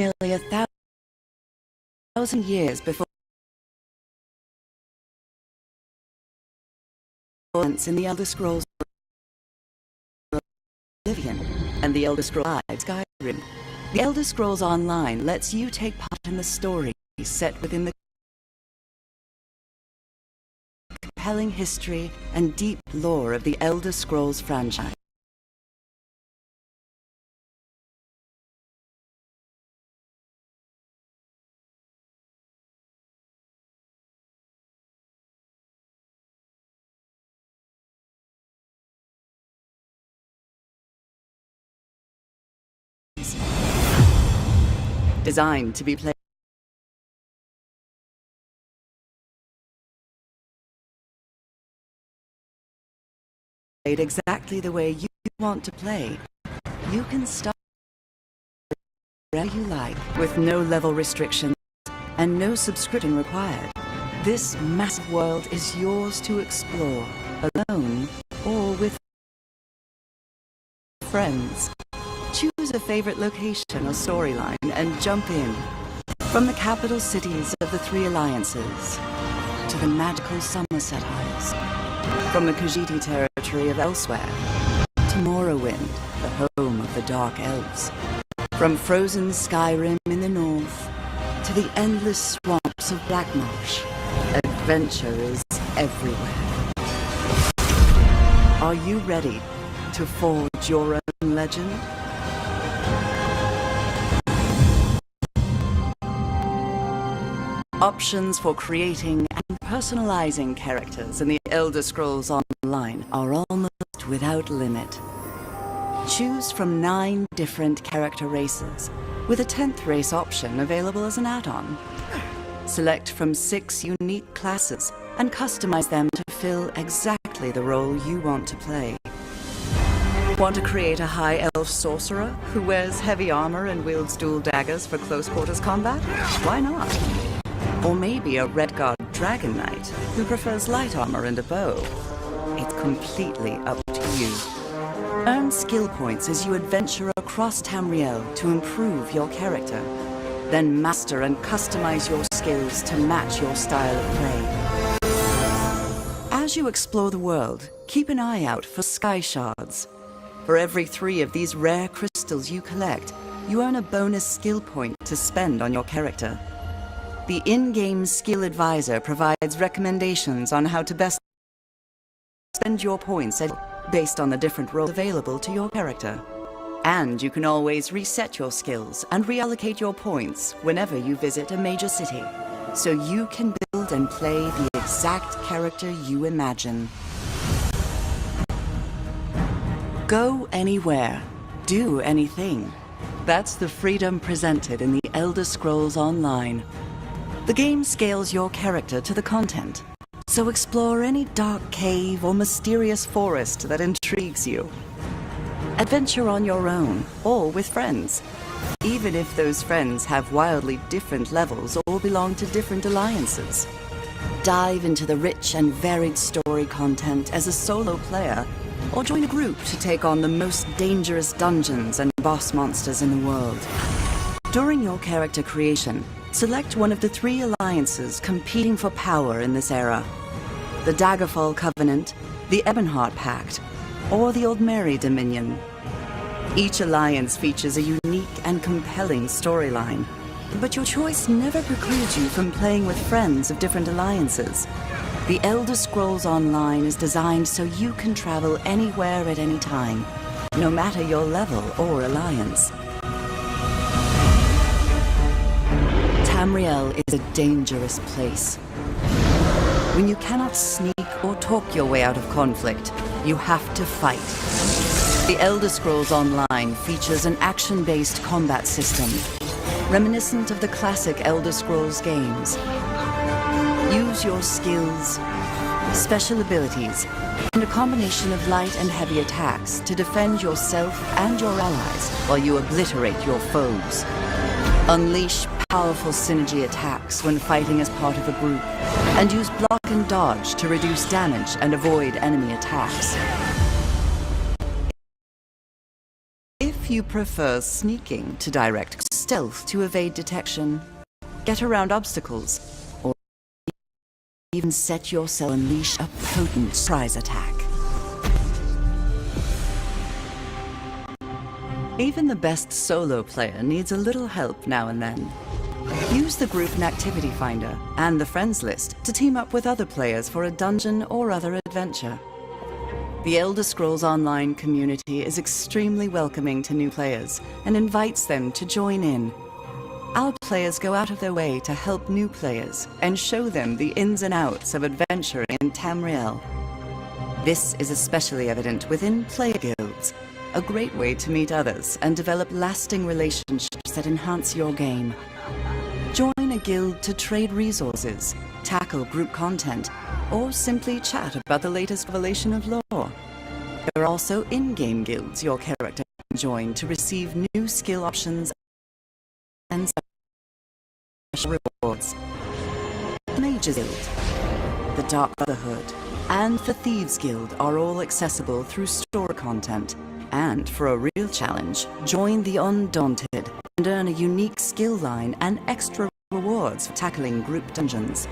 nearly 1,000 years before in the Elder Scrolls Oblivion and the Elder Scrolls Skyrim. The Elder Scrolls Online lets you take part in the story set within the compelling history and deep lore of the Elder Scrolls franchise. Designed to be played exactly the way you want to play. You can start wherever you like, with no level restrictions and no subscription required. This massive world is yours to explore, alone or with friends. Choose a favorite location or storyline and jump in. From the capital cities of the Three Alliances to the magical Somerset Isles. From the Khajiit territory of Elsewhere to Morrowind, the home of the Dark Elves. From frozen Skyrim in the north to the endless swamps of Blackmarsh, adventure is everywhere. Are you ready to forge your own legend? Options for creating and personalizing characters in the Elder Scrolls Online are almost without limit. Choose from 9 different character races, with a 10th race option available as an add-on. Select from 6 unique classes and customize them to fill exactly the role you want to play. Want to create a high elf sorcerer who wears heavy armor and wields dual daggers for close quarters combat? Why not? Or maybe a Redguard Dragon Knight who prefers light armor and a bow. It's completely up to you. Earn skill points as you adventure across Tamriel to improve your character. Then master and customize your skills to match your style of play. As you explore the world, keep an eye out for sky shards. For every 3 of these rare crystals you collect, you earn a bonus skill point to spend on your character. The in-game skill advisor provides recommendations on how to best spend your points based on the different roles available to your character. And you can always reset your skills and reallocate your points whenever you visit a major city, so you can build and play the exact character you imagine. Go anywhere, do anything. That's the freedom presented in the Elder Scrolls Online. The game scales your character to the content, so explore any dark cave or mysterious forest that intrigues you. Adventure on your own, or with friends, even if those friends have wildly different levels or belong to different alliances. Dive into the rich and varied story content as a solo player, or join a group to take on the most dangerous dungeons and boss monsters in the world. During your character creation, select one of the 3 alliances competing for power in this era. The Daggerfall Covenant, the Ebonheart Pact, or the Old Mary Dominion. Each alliance features a unique and compelling storyline, but your choice never precludes you from playing with friends of different alliances. The Elder Scrolls Online is designed so you can travel anywhere at any time, no matter your level or alliance. Tamriel is a dangerous place. When you cannot sneak or talk your way out of conflict, you have to fight. The Elder Scrolls Online features an action-based combat system, reminiscent of the classic Elder Scrolls games. Use your skills, special abilities, and a combination of light and heavy attacks to defend yourself and your allies while you obliterate your foes. Unleash powerful synergy attacks when fighting as part of a group, and use block and dodge to reduce damage and avoid enemy attacks. If you prefer sneaking to direct stealth to evade detection, get around obstacles, or even set yourself unleash a potent surprise attack. Even the best solo player needs a little help now and then. Use the Group and Activity Finder and the Friends list to team up with other players for a dungeon or other adventure. The Elder Scrolls Online community is extremely welcoming to new players and invites them to join in. Our players go out of their way to help new players and show them the ins and outs of adventure in Tamriel. This is especially evident within player guilds, a great way to meet others and develop lasting relationships that enhance your game. Join a guild to trade resources, tackle group content, or simply chat about the latest revelation of lore. There are also in-game guilds your character can join to receive new skill options and special rewards. The Mages Guild, the Dark Brotherhood, and the Thieves Guild are all accessible through story content. And for a real challenge, join the Undaunted and earn a unique skill line and extra rewards for tackling group dungeons.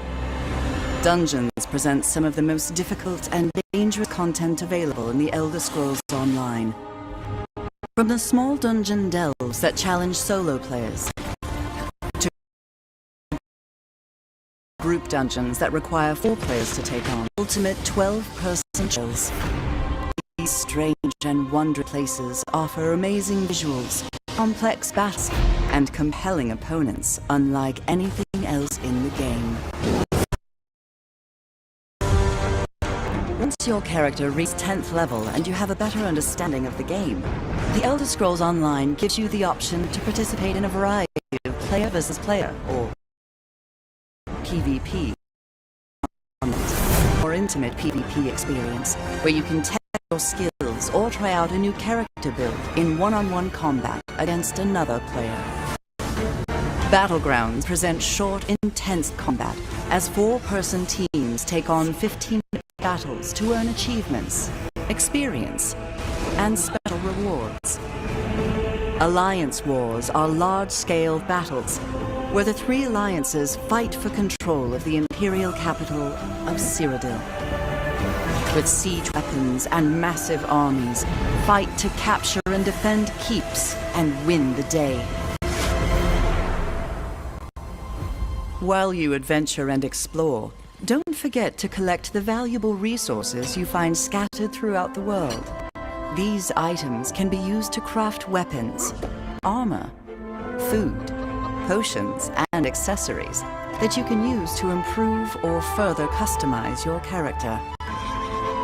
Dungeons present some of the most difficult and dangerous content available in the Elder Scrolls Online. From the small dungeon delves that challenge solo players, to group dungeons that require 4 players to take on, ultimate 12-person shows. These strange and wondrous places offer amazing visuals, complex battles, and compelling opponents unlike anything else in the game. Once your character reaches 10th level and you have a better understanding of the game, the Elder Scrolls Online gives you the option to participate in a variety of player versus player, or PvP, or intimate PvP experience, where you can test your skills or try out a new character build in one-on-one combat against another player. Battlegrounds present short, intense combat as 4-person teams take on 15 battles to earn achievements, experience, and special rewards. Alliance wars are large-scale battles where the 3 alliances fight for control of the imperial capital of Cyrodiil. With siege weapons and massive armies, fight to capture and defend keeps and win the day. While you adventure and explore, don't forget to collect the valuable resources you find scattered throughout the world. These items can be used to craft weapons, armor, food, potions, and accessories that you can use to improve or further customize your character.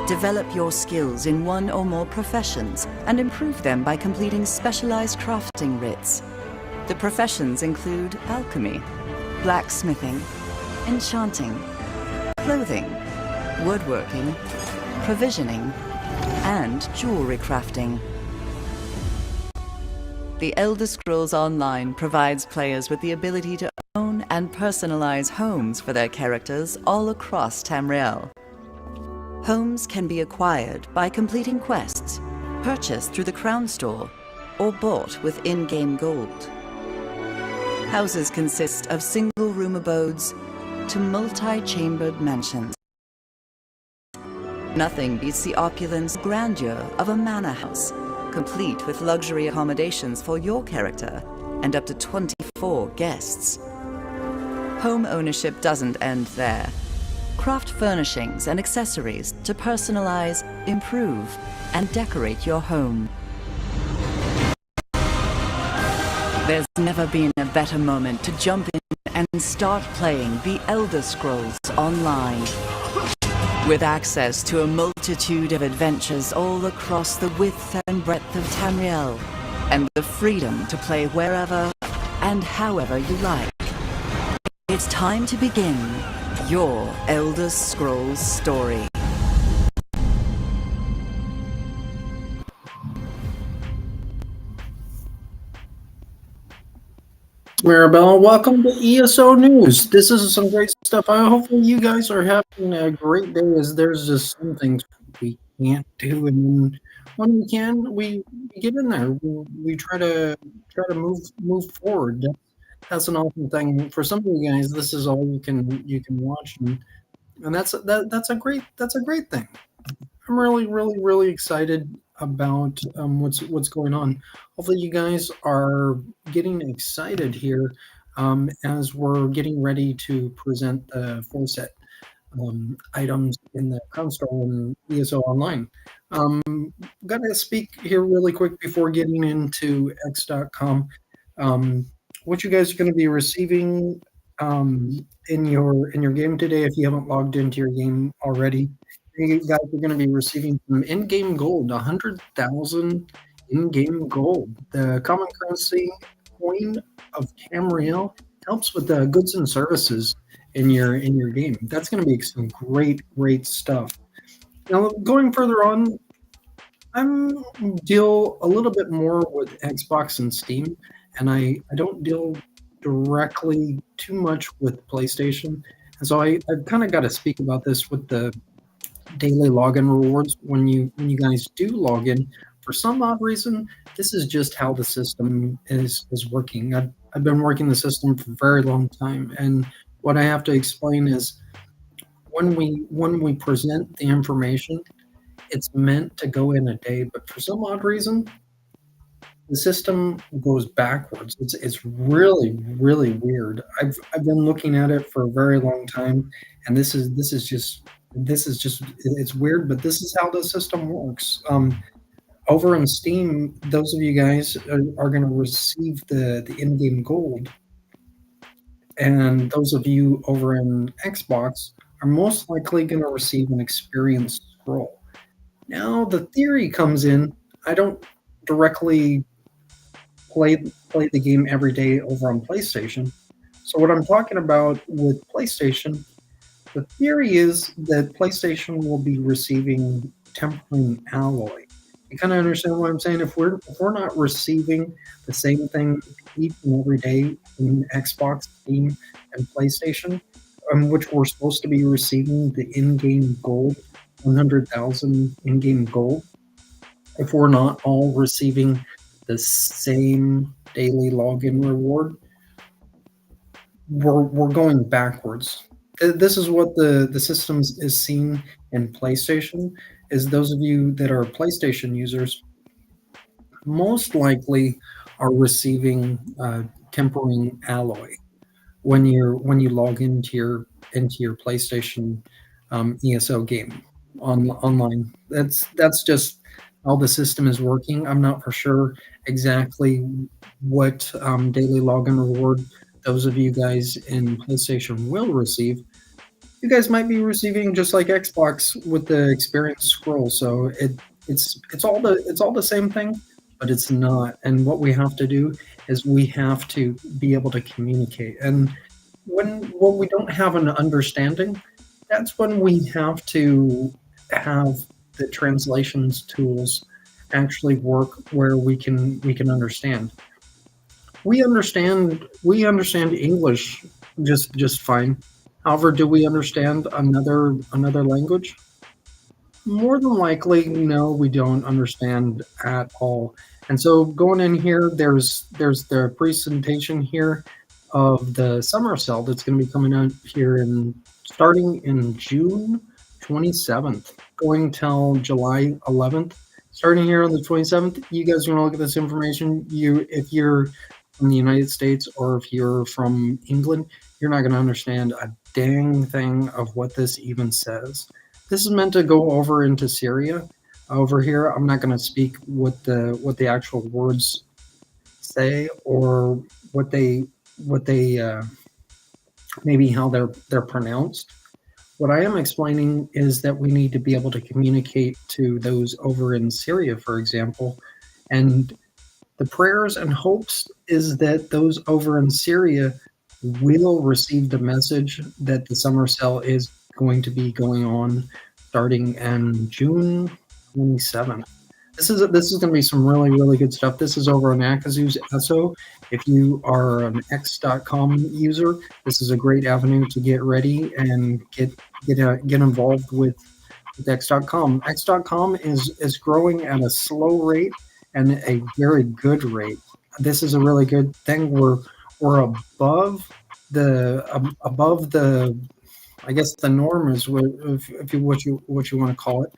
Develop your skills in one or more professions and improve them by completing specialized crafting writs. The professions include alchemy, blacksmithing, enchanting, clothing, woodworking, provisioning, and jewelry crafting. The Elder Scrolls Online provides players with the ability to own and personalize homes for their characters all across Tamriel. Homes can be acquired by completing quests, purchased through the Crown Store, or bought with in-game gold. Houses consist of single-room abodes to multi-chambered mansions. Nothing beats the opulence and grandeur of a manor house, complete with luxury accommodations for your character and up to 24 guests. Home ownership doesn't end there. Craft furnishings and accessories to personalize, improve, and decorate your home. There's never been a better moment to jump in and start playing the Elder Scrolls Online. With access to a multitude of adventures all across the width and breadth of Tamriel, and the freedom to play wherever and however you like. It's time to begin your Elder Scrolls story. Maribel, welcome to ESO News. This is some great stuff. Hopefully you guys are having a great day, as there's just some things we can't do, and then when we can, we get in there. We try to move forward. That's an awesome thing for some of you guys. This is all you can watch, and that's a great thing. I'm really excited about what's going on. Hopefully, you guys are getting excited here as we're getting ready to present the full set items in the console and ESO Online. Got to speak here really quick before getting into X.com. Um, what you guys are going to be receiving in your game today, if you haven't logged into your game already, you guys are going to be receiving some in-game gold, 100,000 in-game gold. The common currency coin of Tamriel helps with the goods and services in your game. That's going to be some great stuff. Now, going further on, I'm deal a little bit more with Xbox and Steam, and I don't deal directly too much with PlayStation. And so I've kind of got to speak about this with the daily login rewards. When you guys do log in, for some odd reason, this is just how the system is working. I've been working the system for a very long time, and what I have to explain is when we present the information, it's meant to go in a day, but for some odd reason, the system goes backwards. It's really weird. I've been looking at it for a very long time, and this is just it's weird, but this is how the system works. Over in Steam, those of you guys are going to receive the in-game gold, and those of you over in Xbox are most likely going to receive an experience scroll. Now the theory comes in. I don't directly play the game every day over on PlayStation. So what I'm talking about with PlayStation, the theory is that PlayStation will be receiving tempering alloy. You kind of understand what I'm saying? If we're not receiving the same thing each and every day in Xbox, Steam, and PlayStation, which we're supposed to be receiving the in-game gold, 100,000 in-game gold, if we're not all receiving the same daily login reward, we're going backwards. This is what the systems is seen in PlayStation. Is those of you that are PlayStation users most likely are receiving tempering alloy when you log into your PlayStation ESO game online. That's just how the system is working. I'm not for sure exactly what daily login reward those of you guys in PlayStation will receive. You guys might be receiving just like Xbox with the experience scroll. So it's all the same thing, but it's not. And what we have to do is we have to be able to communicate. And when we don't have an understanding, that's when we have to have the translations tools actually work where we can understand. We understand English just fine. However, do we understand another language? More than likely, no, we don't understand at all. And so going in here, there's the presentation here of the summer sale that's going to be coming out here in starting in June 27th, going till July 11th. Starting here on the 27th, you guys are going to look at this information. If you're from the United States or if you're from England, you're not going to understand a dang thing of what this even says. This is meant to go over into Syria. Over here, I'm not going to speak what the actual words say or what they maybe how they're pronounced. What I am explaining is that we need to be able to communicate to those over in Syria, for example, and the prayers and hopes is that those over in Syria will receive the message that the summer sale is going to be going on starting in June 27th. This is going to be some really good stuff. This is over on Akazu's ESO. If you are an X.com user, this is a great avenue to get ready and get involved with with X.com. X.com is growing at a slow rate and a very good rate. This is a really good thing. We're above the, I guess the norm is what you want to call it.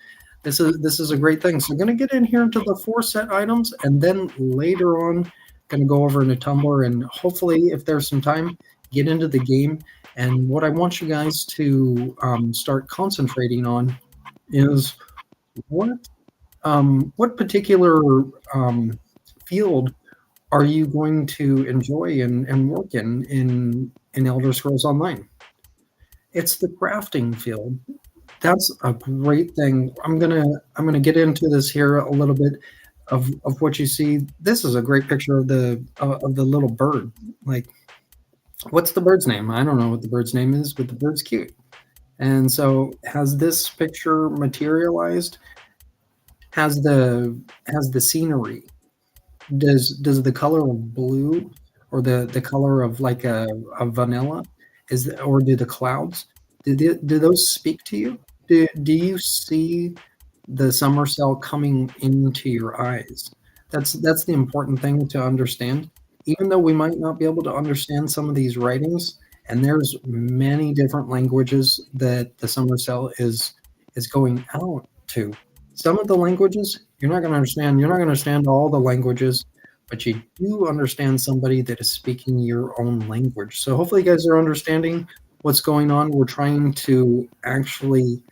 This is a great thing. So I'm going to get in here into the 4 set items, and then later on, going to go over into Tumblr, and hopefully, if there's some time, get into the game. And what I want you guys to start concentrating on is what particular field are you going to enjoy and work in Elder Scrolls Online? It's the crafting field. That's a great thing. I'm gonna get into this here a little bit of what you see. This is a great picture of the little bird. Like, what's the bird's name? I don't know what the bird's name is, but the bird's cute. And so, has this picture materialized? Has the scenery? Does the color of blue or the color of like a vanilla or do the clouds, do those speak to you? Do you see the summer cell coming into your eyes? That's the important thing to understand. Even though we might not be able to understand some of these writings, and there's many different languages that the summer cell is going out to. Some of the languages you're not going to understand. You're not going to understand all the languages, but you do understand somebody that is speaking your own language. So hopefully you guys are understanding what's going on. We're trying to actually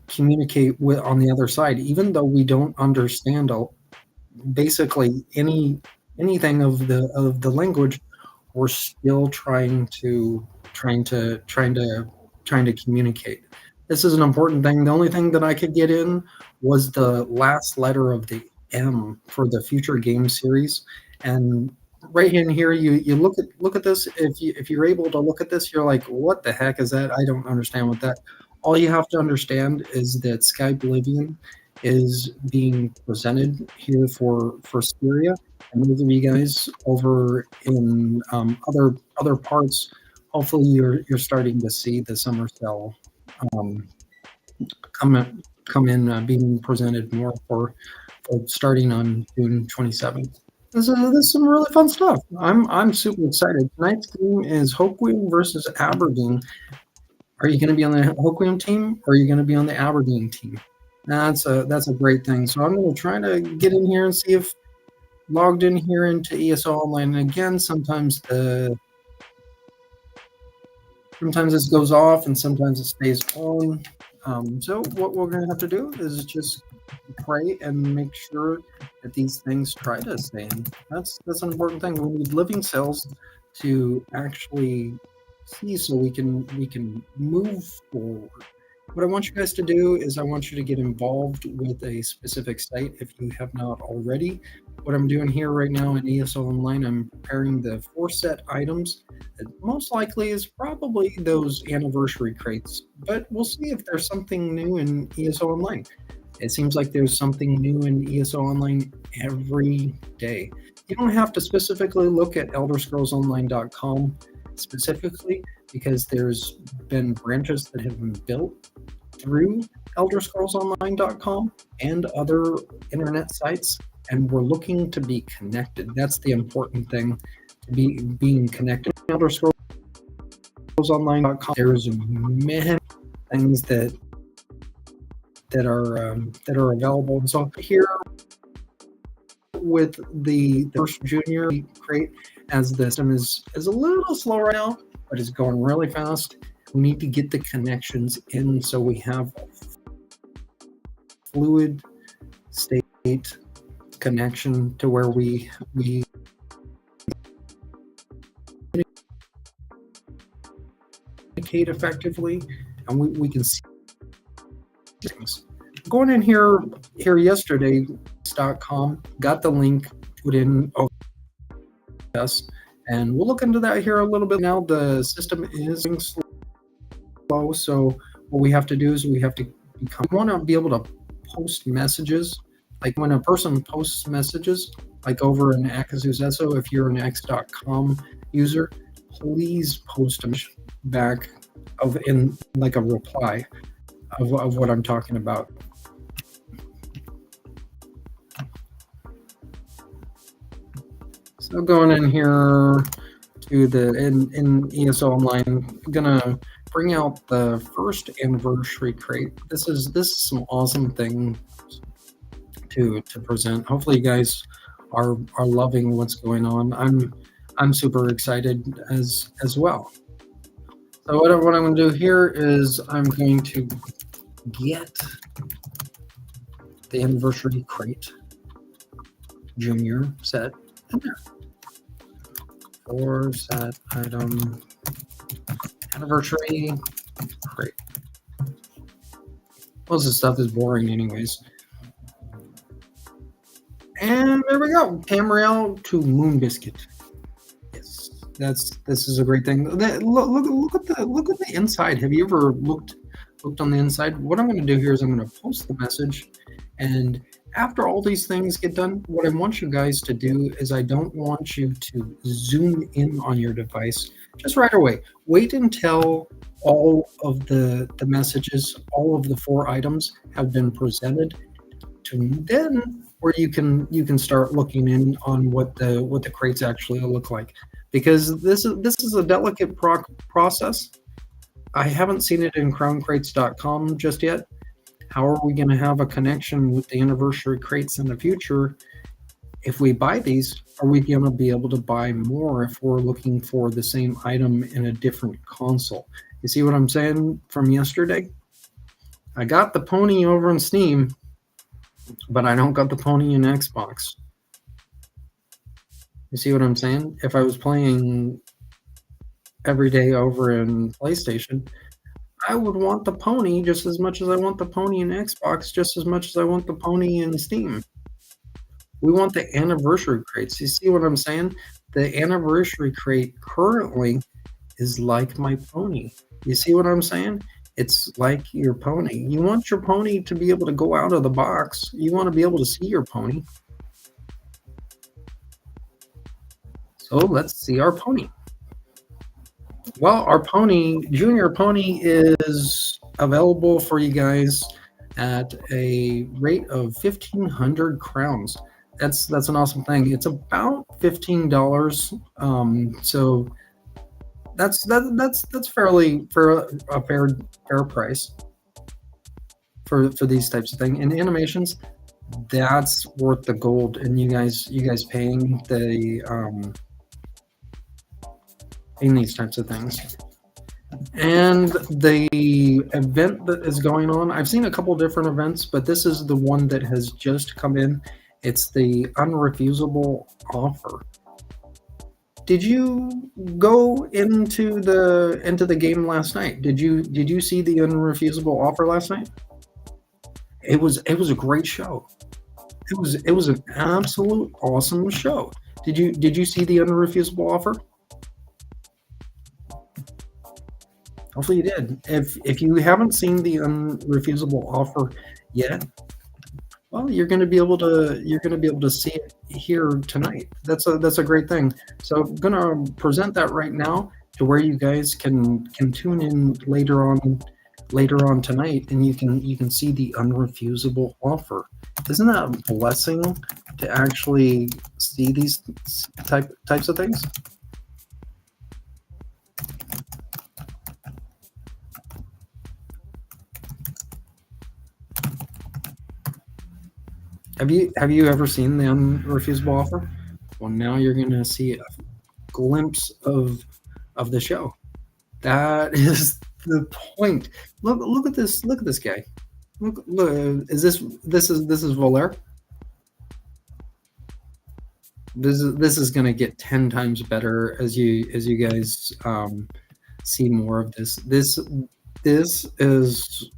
communicate with on the other side, even though we don't understand basically anything of the language. We're still trying to communicate. This is an important thing. The only thing that I could get in was the last letter of the M for the future game series. And right in here, you look at this. If you're able to look at this, you're like, what the heck is that? I don't understand what that. All you have to understand is that Sky Oblivion is being presented here for Syria, and those of you guys over in other parts, hopefully you're starting to see the summer cell come in being presented more for starting on June 27th. This is some really fun stuff. I'm super excited. Tonight's game is Hoquiam versus Aberdeen. Are you going to be on the Hoquiam team, or are you going to be on the Aberdeen team? That's a great thing. So I'm going to try to get in here and see if logged in here into ESO Online. And again, sometimes this goes off and sometimes it stays on. So what we're going to have to do is just pray and make sure that these things try to stay in. That's an important thing. We need living cells to actually see, so we can move forward. What I want you guys to do is I want you to get involved with a specific site if you have not already. What I'm doing here right now in ESO Online, I'm preparing the 4 set items that most likely is probably those anniversary crates, but we'll see if there's something new in ESO Online. It seems like there's something new in ESO Online every day. You don't have to specifically look at elderscrollsonline.com specifically, because there's been branches that have been built through elderscrollsonline.com and other internet sites, and we're looking to be connected. That's the important thing, to be being connected. elderscrollsonline.com, there's many things that are available. And so here with the first junior crate, as the system is a little slow right now, but it's going really fast. We need to get the connections in so we have fluid state connection to where we communicate effectively, and we can see things. Going in here yesterday.com, got the link put in us, and we'll look into that here a little bit. Now the system is slow, so what we have to do is we want to be able to post messages. Like when a person posts messages, like over in Akazu's ESO, if you're an X.com user, please post them back in like a reply. of what I'm talking about. So going in here to the in ESO Online, I'm gonna bring out the first anniversary crate. This is some awesome thing to present. Hopefully, you guys are loving what's going on. I'm super excited as well. So what I'm going to do here is I'm going to get the anniversary crate junior set in there. For set item anniversary crate. Most of the stuff is boring anyways. And there we go. Tamriel to Moon Biscuit. Yes, this is a great thing. Look at the inside. Have you ever looked on the inside? What I'm going to do here is I'm going to post the message, and after all these things get done, what I want you guys to do is I don't want you to zoom in on your device just right away. Wait until all of the messages, all of the 4 items have been presented to then where you can start looking in on what the crates actually look like, because this is a delicate process. I haven't seen it in crowncrates.com just yet. How are we going to have a connection with the anniversary crates in the future? If we buy these, are we going to be able to buy more if we're looking for the same item in a different console? You see what I'm saying from yesterday? I got the pony over in Steam, but I don't got the pony in Xbox. You see what I'm saying? If I was playing every day over in PlayStation, I would want the pony just as much as I want the pony in Xbox, just as much as I want the pony in Steam. We want the anniversary crates. You see what I'm saying? The anniversary crate currently is like my pony. You see what I'm saying? It's like your pony. You want your pony to be able to go out of the box. You want to be able to see your pony. So let's see our pony. Well, our pony, junior pony, is available for you guys at a rate of 1,500 crowns. That's an awesome thing. It's about $15. So that's fairly a fair price for these types of things. And animations, that's worth the gold. And you guys paying in these types of things. And the event that is going on, I've seen a couple different events, but this is the one that has just come in. It's the unrefusable offer. Did you go into the game last night? Did you see the unrefusable offer last night? It was a great show. It was an absolute awesome show. Did you see the unrefusable offer? Hopefully you did. If you haven't seen the unrefusable offer yet, well, you're going to be able to see it here tonight. That's a great thing. So I'm going to present that right now to where you guys can tune in later on tonight, and you can see the unrefusable offer. Isn't that a blessing to actually see these types of things? Have you ever seen the unrefusable offer? Well, now you're going to see a glimpse of the show. That is the point. Look at this. Look at this guy. Look. Is this Volaire? This is going to get 10 times better as you guys see more of this. This is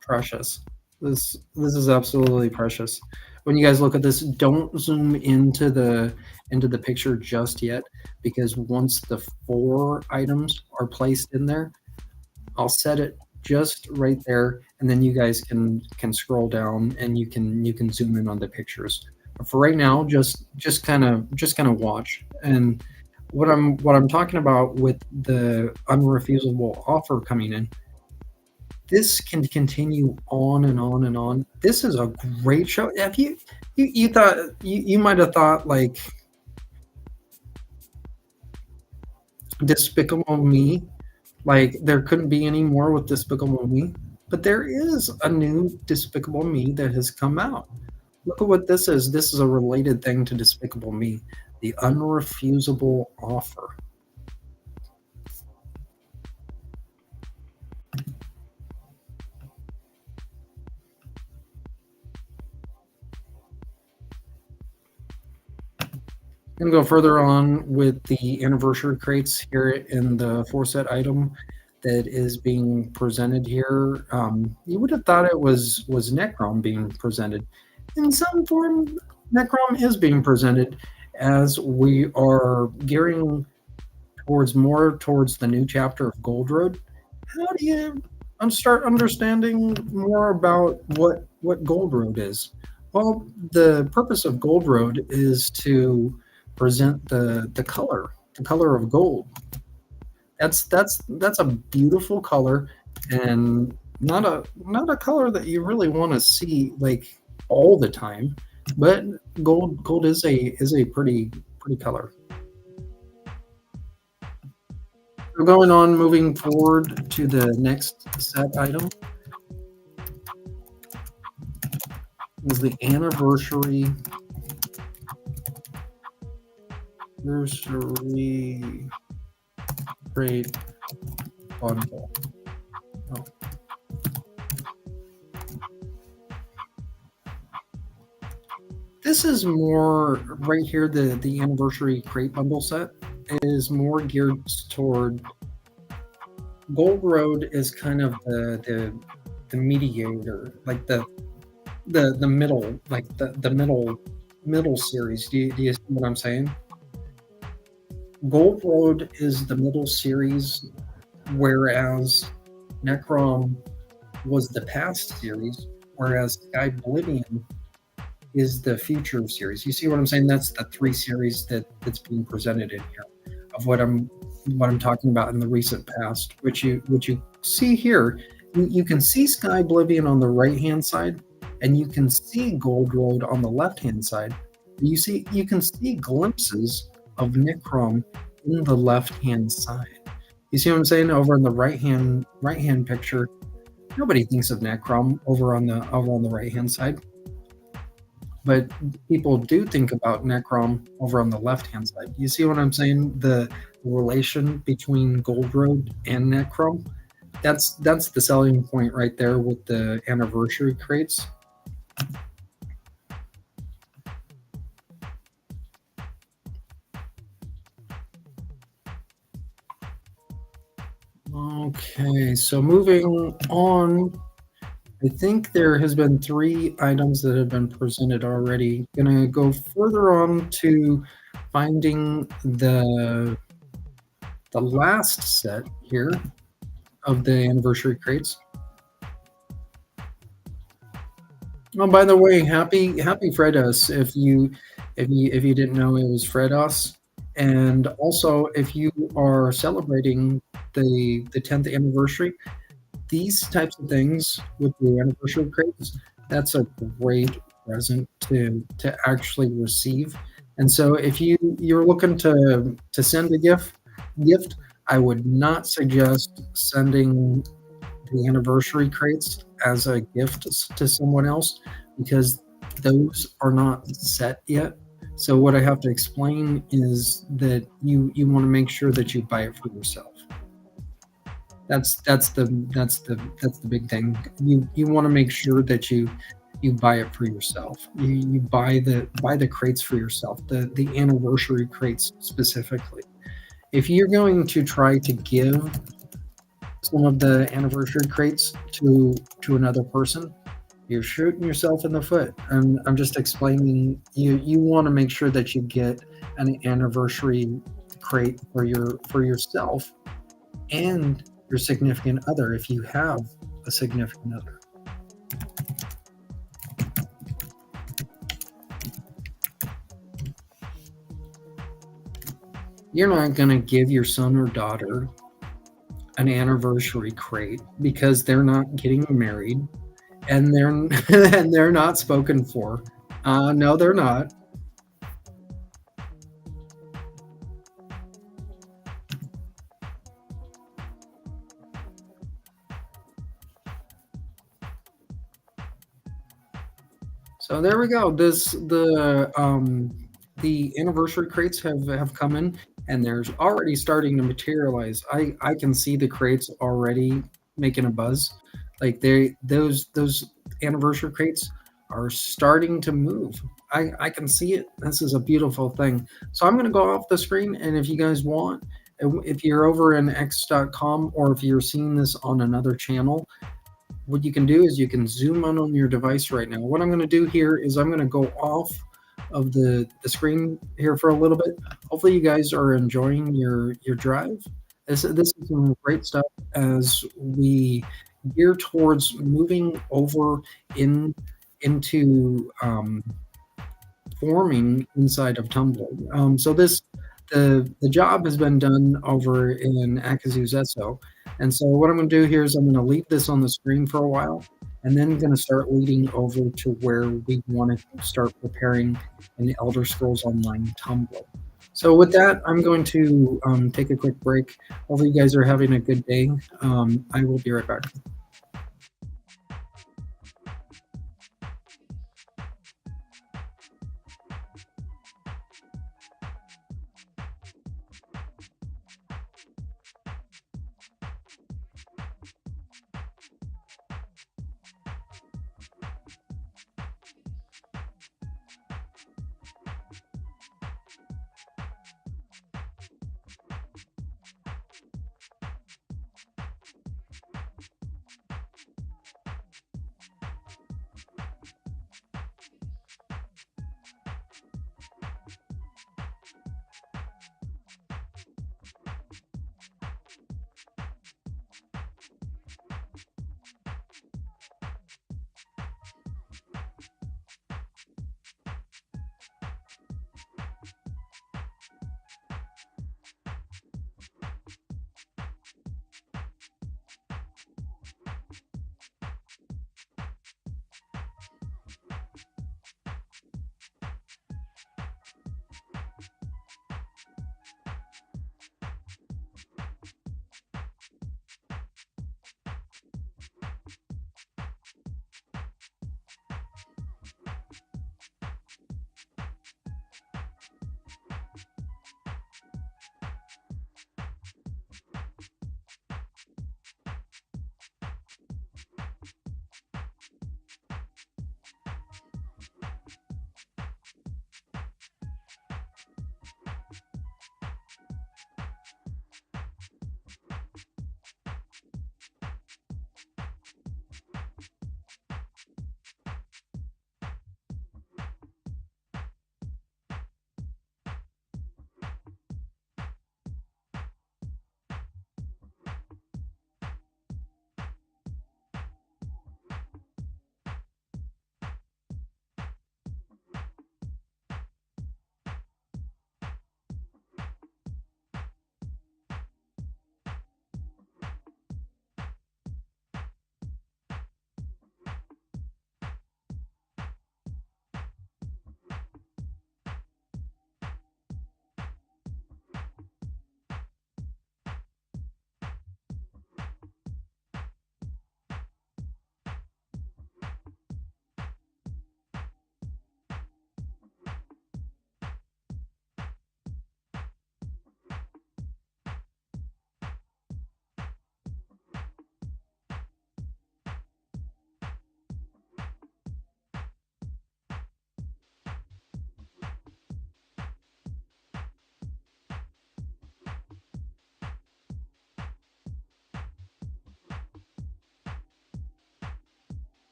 precious. This is absolutely precious. When you guys look at this, don't zoom into the picture just yet, because once the 4 items are placed in there, I'll set it just right there, and then you guys can scroll down and you can zoom in on the pictures. But for right now, just kind of watch. And what I'm talking about with the unrefusable offer coming in, This can continue on and on and on. This is a great show. Have you thought you might have thought like Despicable Me, like there couldn't be any more with Despicable Me, but there is a new Despicable Me that has come out. Look at what this is. This is a related thing to Despicable Me, the unrefusable offer. Going to go further on with the anniversary crates here in the 4-set item that is being presented here. You would have thought it was Necrom being presented. In some form, Necrom is being presented as we are gearing towards the new chapter of Gold Road. How do you start understanding more about what Gold Road is? Well, the purpose of Gold Road is to present the color of gold. That's a beautiful color, and not a color that you really want to see like all the time, but gold is a pretty color. We're going on, moving forward to the next set item is the anniversary crate bundle. Oh. This is more right here. The anniversary crate bundle set is more geared toward Gold Road is kind of the mediator, like the middle, like the middle series. Do you see what I'm saying? Gold Road is the middle series, whereas Necrom was the past series, whereas Sky Oblivion is the future series. You see what I'm saying? That's the 3 series that's being presented in here of what I'm talking about in the recent past, which you see here. You can see Sky Oblivion on the right hand side, and you can see Gold Road on the left hand side. You can see glimpses of Necrom in the left hand side. You see what I'm saying? Over in the right hand picture, nobody thinks of Necrom over on the right hand side, but people do think about Necrom over on the left hand side. You see what I'm saying? The relation between Gold Road and Necrom. That's the selling point right there with the anniversary crates. Okay, so moving on, I think there has been 3 items that have been presented already. Gonna go further on to finding the last set here of the anniversary crates. Oh, by the way, happy Fredos if you didn't know it was Fredos. And also, if you are celebrating the 10th anniversary, these types of things with the anniversary crates, that's a great present to actually receive. And so, if you're looking to send a gift, I would not suggest sending the anniversary crates as a gift to someone else, because those are not set yet. So what I have to explain is that you want to make sure that you buy it for yourself. That's the big thing. You want to make sure that you buy it for yourself. You buy the crates for yourself. The anniversary crates specifically. If you're going to try to give some of the anniversary crates to another person, you're shooting yourself in the foot. I'm just explaining. You want to make sure that you get an anniversary crate for yourself and your significant other, if you have a significant other. You're not going to give your son or daughter an anniversary crate because they're not getting married and they're and they're not spoken for. No, they're not. So there we go. The anniversary crates have come in and there's already starting to materialize. I can see the crates already making a buzz. Like those anniversary crates are starting to move. I can see it. This is a beautiful thing. So I'm gonna go off the screen, and if you guys want, if you're over in x.com or if you're seeing this on another channel, what you can do is you can zoom in on your device right now. What I'm going to do here is I'm going to go off of the screen here for a little bit. Hopefully you guys are enjoying your drive. This is some great stuff as we gear towards moving over into forming inside of Tumblr. So the job has been done over in Akazu's ESO. And so what I'm going to do here is I'm going to leave this on the screen for a while, and then I'm going to start leading over to where we want to start preparing an Elder Scrolls Online Tumblr. So with that, I'm going to take a quick break. Hopefully you guys are having a good day. I will be right back.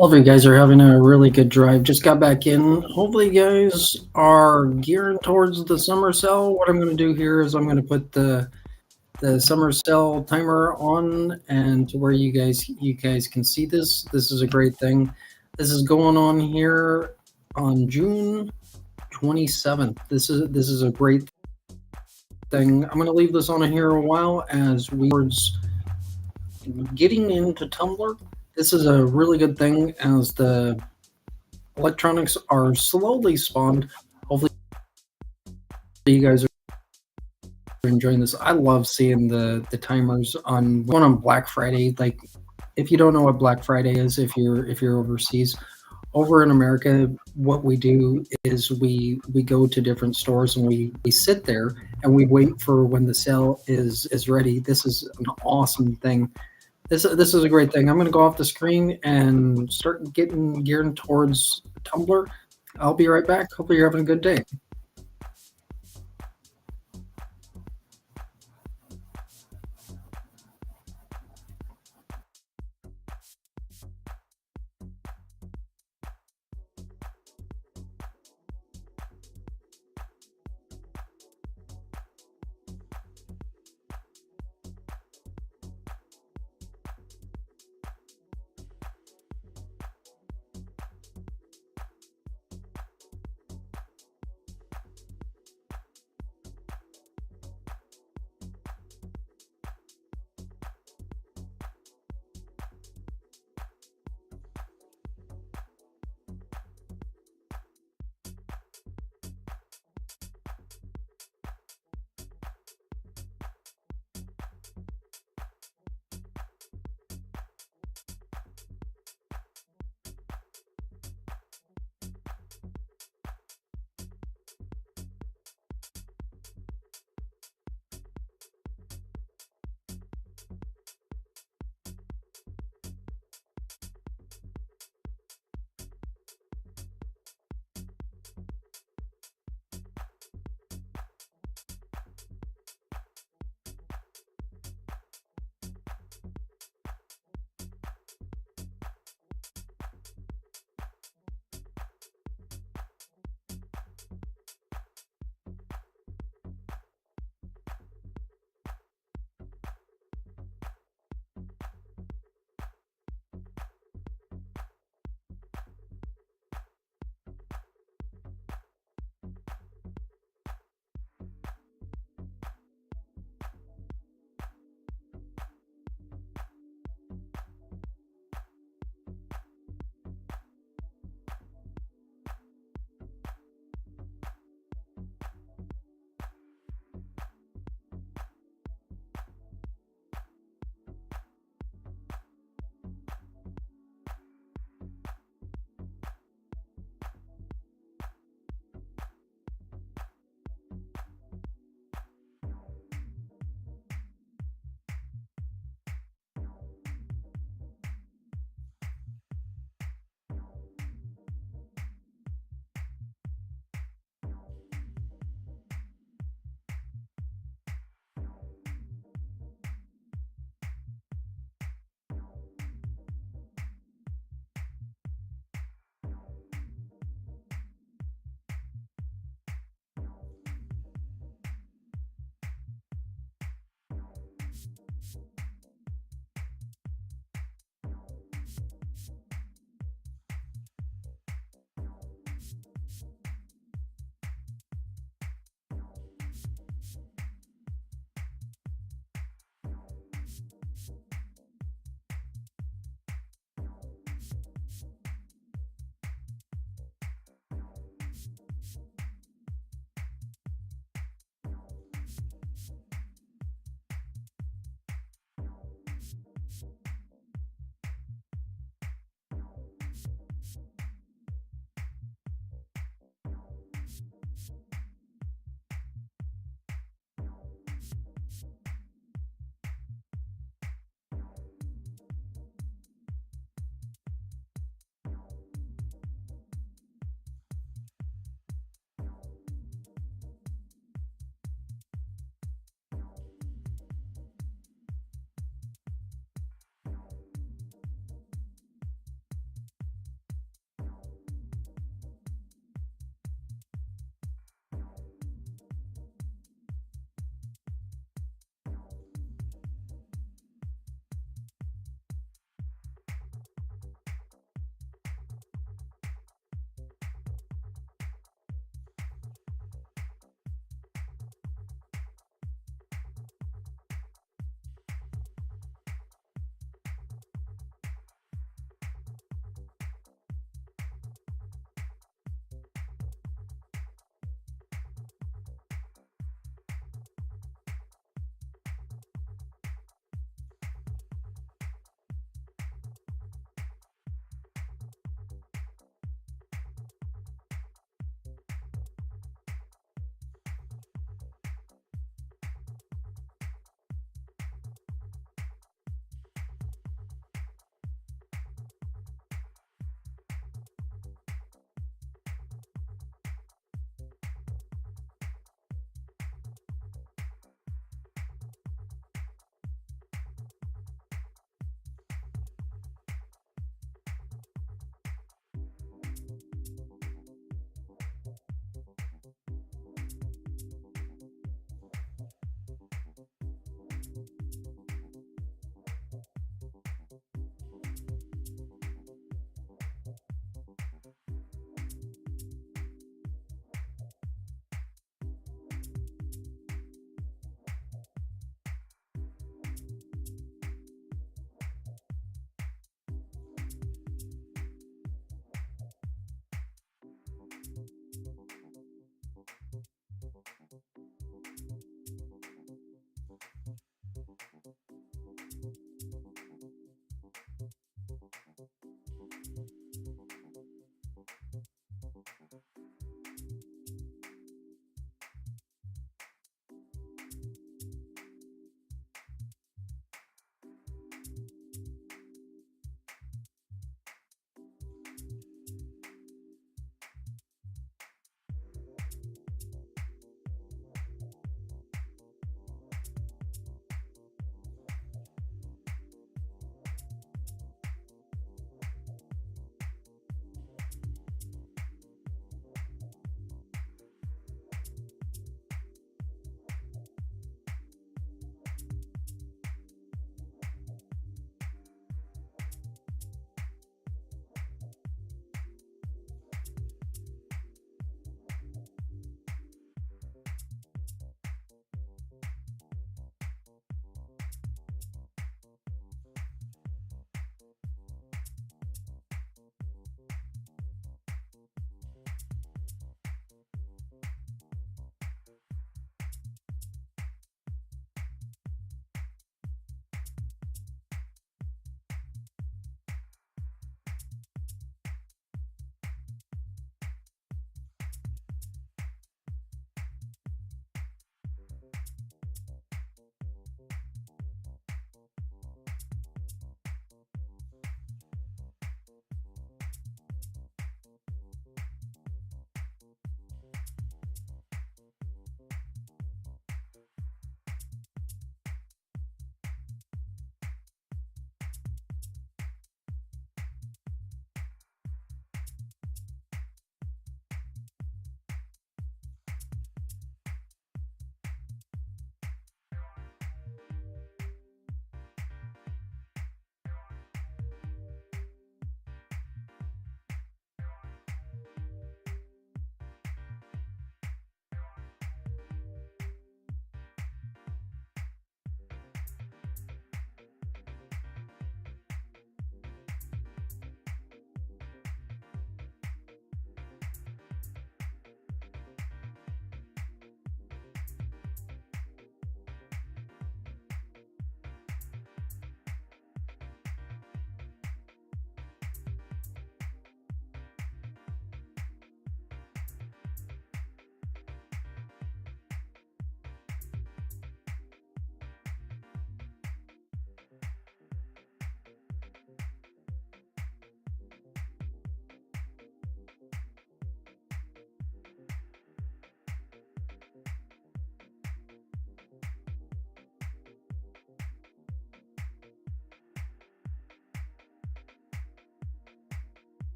All of you guys are having a really good drive. Just got back in. Hopefully, you guys are gearing towards the summer sale. What I'm going to do here is I'm going to put the summer sale timer on, and to where you guys can see this. This is a great thing. This is going on here on June 27th. This is a great thing. I'm going to leave this on here a while as we towards getting into Tumblr. This is a really good thing as the electronics are slowly spawned. Hopefully, you guys are enjoying this. I love seeing the timers on one on Black Friday. Like, if you don't know what Black Friday is, if you're overseas, over in America, what we do is we go to different stores and we sit there and we wait for when the sale is ready. This is an awesome thing. This is a great thing. I'm going to go off the screen and start getting geared towards Tumblr. I'll be right back. Hopefully you're having a good day.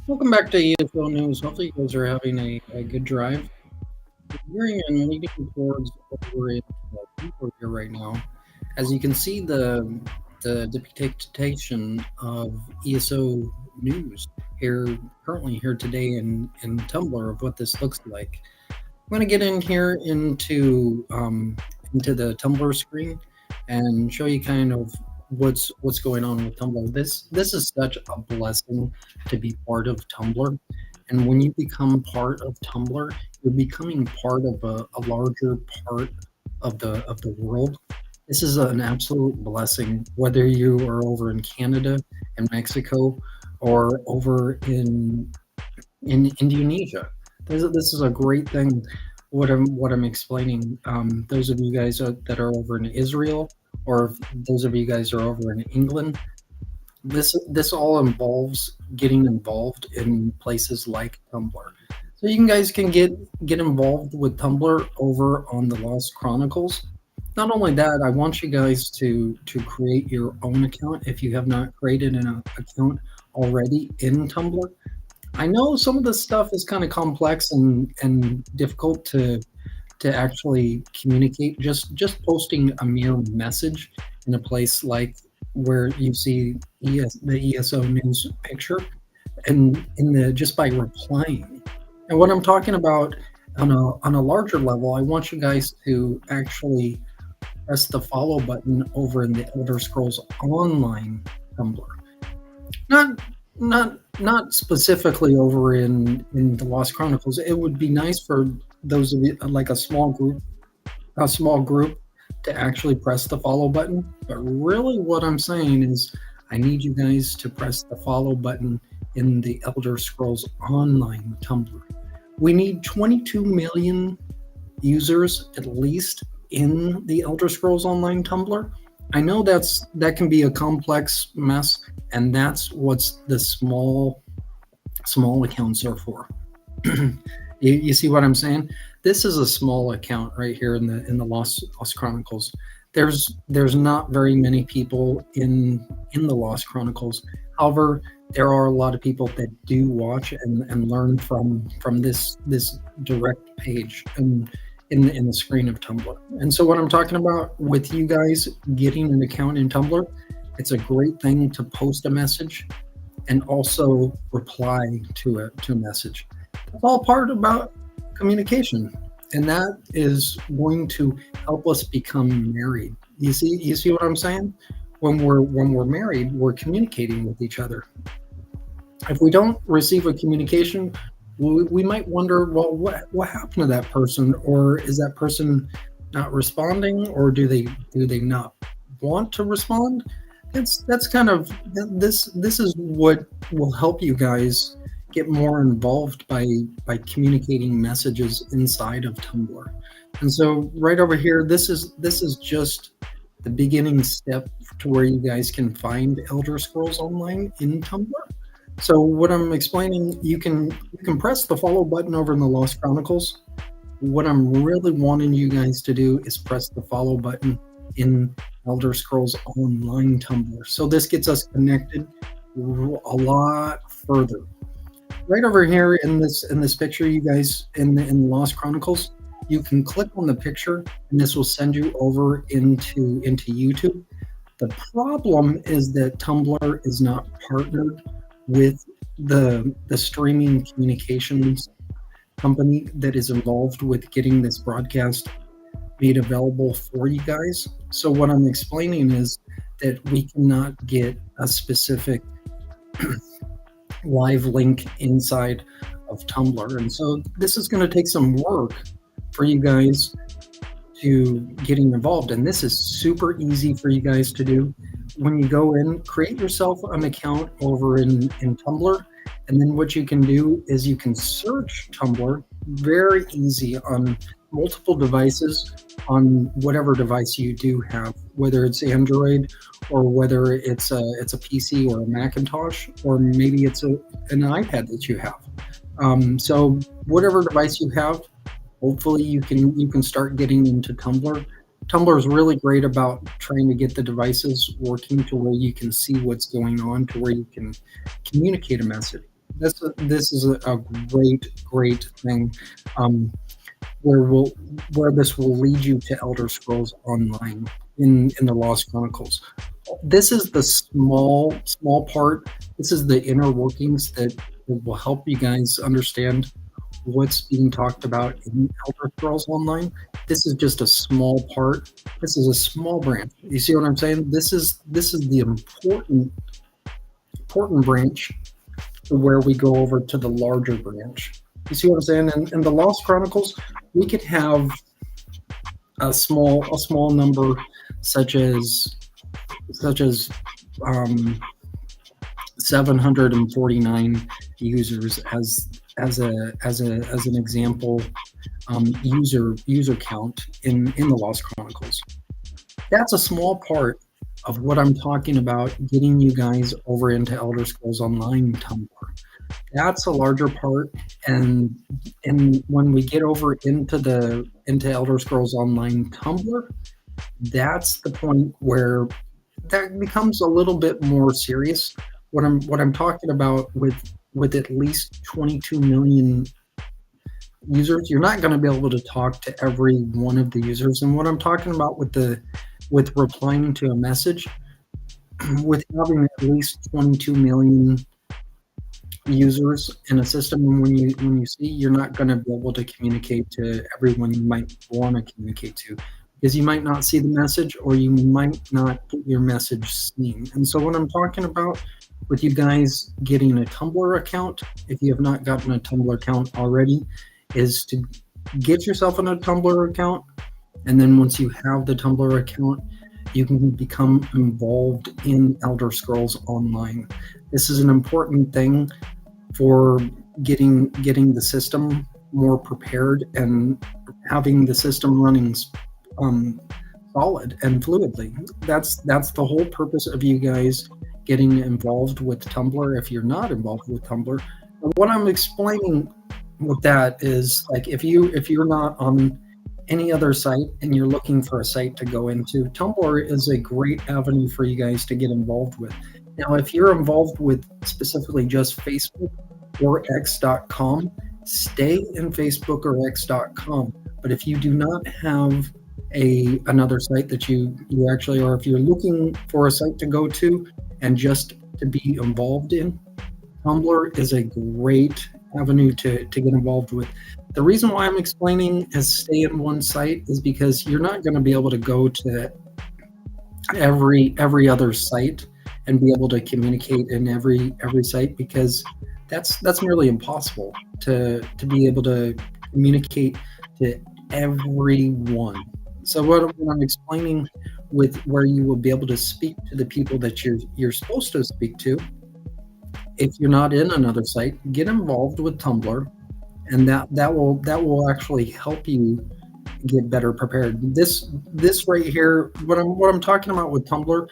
Welcome back to ESO News. Hopefully, you guys are having a good drive. We're gearing and leading towards over in Newport here right now. As you can see, the depiction of ESO News currently here today in Tumblr of what this looks like. I'm going to get in here into the Tumblr screen and show you kind of what's going on with Tumblr. This is such a blessing to be part of Tumblr. And when you become part of Tumblr, you're becoming part of a larger part of the world. This is an absolute blessing, whether you are over in Canada and Mexico or over in Indonesia. This is a great thing. What I'm explaining. Those of you guys that are over in Israel, or those of you guys are over in England, this all involves getting involved in places like Tumblr. So you guys can get involved with Tumblr over on the Lost Chronicles. Not only that, I want you guys to create your own account if you have not created an account already in Tumblr. I know some of this stuff is kind of complex and difficult to actually communicate. Just posting a mere message in a place like where you see the ESO news picture, and just by replying. And what I'm talking about on a larger level, I want you guys to actually press the follow button over in the Elder Scrolls Online Tumblr. Not specifically over in the Lost Chronicles. It would be nice for those of you like a small group to actually press the follow button. But really what I'm saying is I need you guys to press the follow button in the Elder Scrolls Online Tumblr. We need 22 million users at least in the Elder Scrolls Online Tumblr. I know that can be a complex mess, and that's what's the small accounts are for. You see what I'm saying? This is a small account right here in the Lost Chronicles. There's not very many people in the Lost Chronicles. However, there are a lot of people that do watch and learn from this direct page and in the screen of Tumblr. And so what I'm talking about with you guys getting an account in Tumblr, it's a great thing to post a message and also reply to a message. It's all part about communication, and that is going to help us become married. You see what I'm saying? When we're married, we're communicating with each other. If we don't receive a communication, we might wonder, well, what happened to that person, or is that person not responding, or do they not want to respond? That's kind of this is what will help you guys get more involved by communicating messages inside of Tumblr. And so right over here, this is just the beginning step to where you guys can find Elder Scrolls Online in Tumblr. So what I'm explaining, you can press the follow button over in the Lost Chronicles. What I'm really wanting you guys to do is press the follow button in Elder Scrolls Online Tumblr. So this gets us connected a lot further. Right over here in this picture, you guys in the Lost Chronicles, you can click on the picture and this will send you over into YouTube. The problem is that Tumblr is not partnered with the streaming communications company that is involved with getting this broadcast made available for you guys. So what I'm explaining is that we cannot get a specific live link inside of Tumblr. And so this is going to take some work for you guys to getting involved. And this is super easy for you guys to do. When you go in, create yourself an account over in Tumblr. And then what you can do is you can search Tumblr very easy on multiple devices, on whatever device you do have, whether it's Android or whether it's a PC or a Macintosh, or maybe it's an iPad that you have. So whatever device you have, hopefully you can start getting into Tumblr. Tumblr is really great about trying to get the devices working to where you can see what's going on, to where you can communicate a message. This is a great thing. Where this will lead you to Elder Scrolls Online in the Lost Chronicles. this is the small part. This is the inner workings that will help you guys understand what's being talked about in Elder Scrolls Online. This is just a small part. This is a small branch. You see what I'm saying? This is the important branch to where we go over to the larger branch. You see what I'm saying? In the Lost Chronicles, we could have a small number, such as 749 users as an example, user count in the Lost Chronicles. That's a small part of what I'm talking about, getting you guys over into Elder Scrolls Online Tumblr. That's a larger part, and when we get over into Elder Scrolls Online Tumblr, that's the point where that becomes a little bit more serious. What I'm talking about with at least 22 million users, you're not going to be able to talk to every one of the users. And what I'm talking about with replying to a message, with having at least 22 million users in a system, and when you see, you're not going to be able to communicate to everyone you might want to communicate to, because you might not see the message, or you might not get your message seen. And so what I'm talking about with you guys getting a Tumblr account, if you have not gotten a Tumblr account already, is to get yourself in a Tumblr account. And then once you have the Tumblr account, you can become involved in Elder Scrolls Online. This is an important thing for getting the system more prepared and having the system running solid and fluidly. That's the whole purpose of you guys getting involved with Tumblr. If you're not involved with Tumblr, what I'm explaining with that is, like, if you're not on any other site and you're looking for a site to go into, Tumblr is a great avenue for you guys to get involved with. Now, if you're involved with specifically just Facebook or X.com, stay in Facebook or X.com. But if you do not have another site that you actually, or if you're looking for a site to go to and just to be involved in, Tumblr is a great avenue to get involved with. The reason why I'm explaining as stay in one site is because you're not going to be able to go to every other site and be able to communicate in every site, because that's nearly impossible to be able to communicate to everyone. So what I'm explaining with where you will be able to speak to the people that you're supposed to speak to, if you're not in another site, get involved with Tumblr, and that will actually help you get better prepared. This right here, what I'm talking about with Tumblr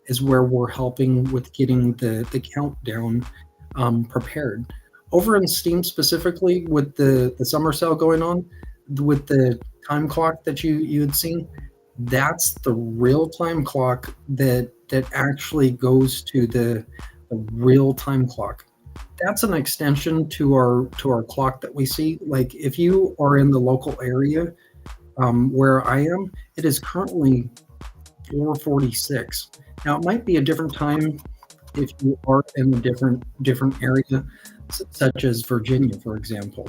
is where we're helping with getting the countdown prepared. Over in Steam specifically, with the summer sale going on, with the time clock that you had seen, that's the real time clock that actually goes to the real time clock. That's an extension to our clock that we see. Like, if you are in the local area where I am, it is currently 4:46. Now, it might be a different time if you are in a different area, such as Virginia, for example.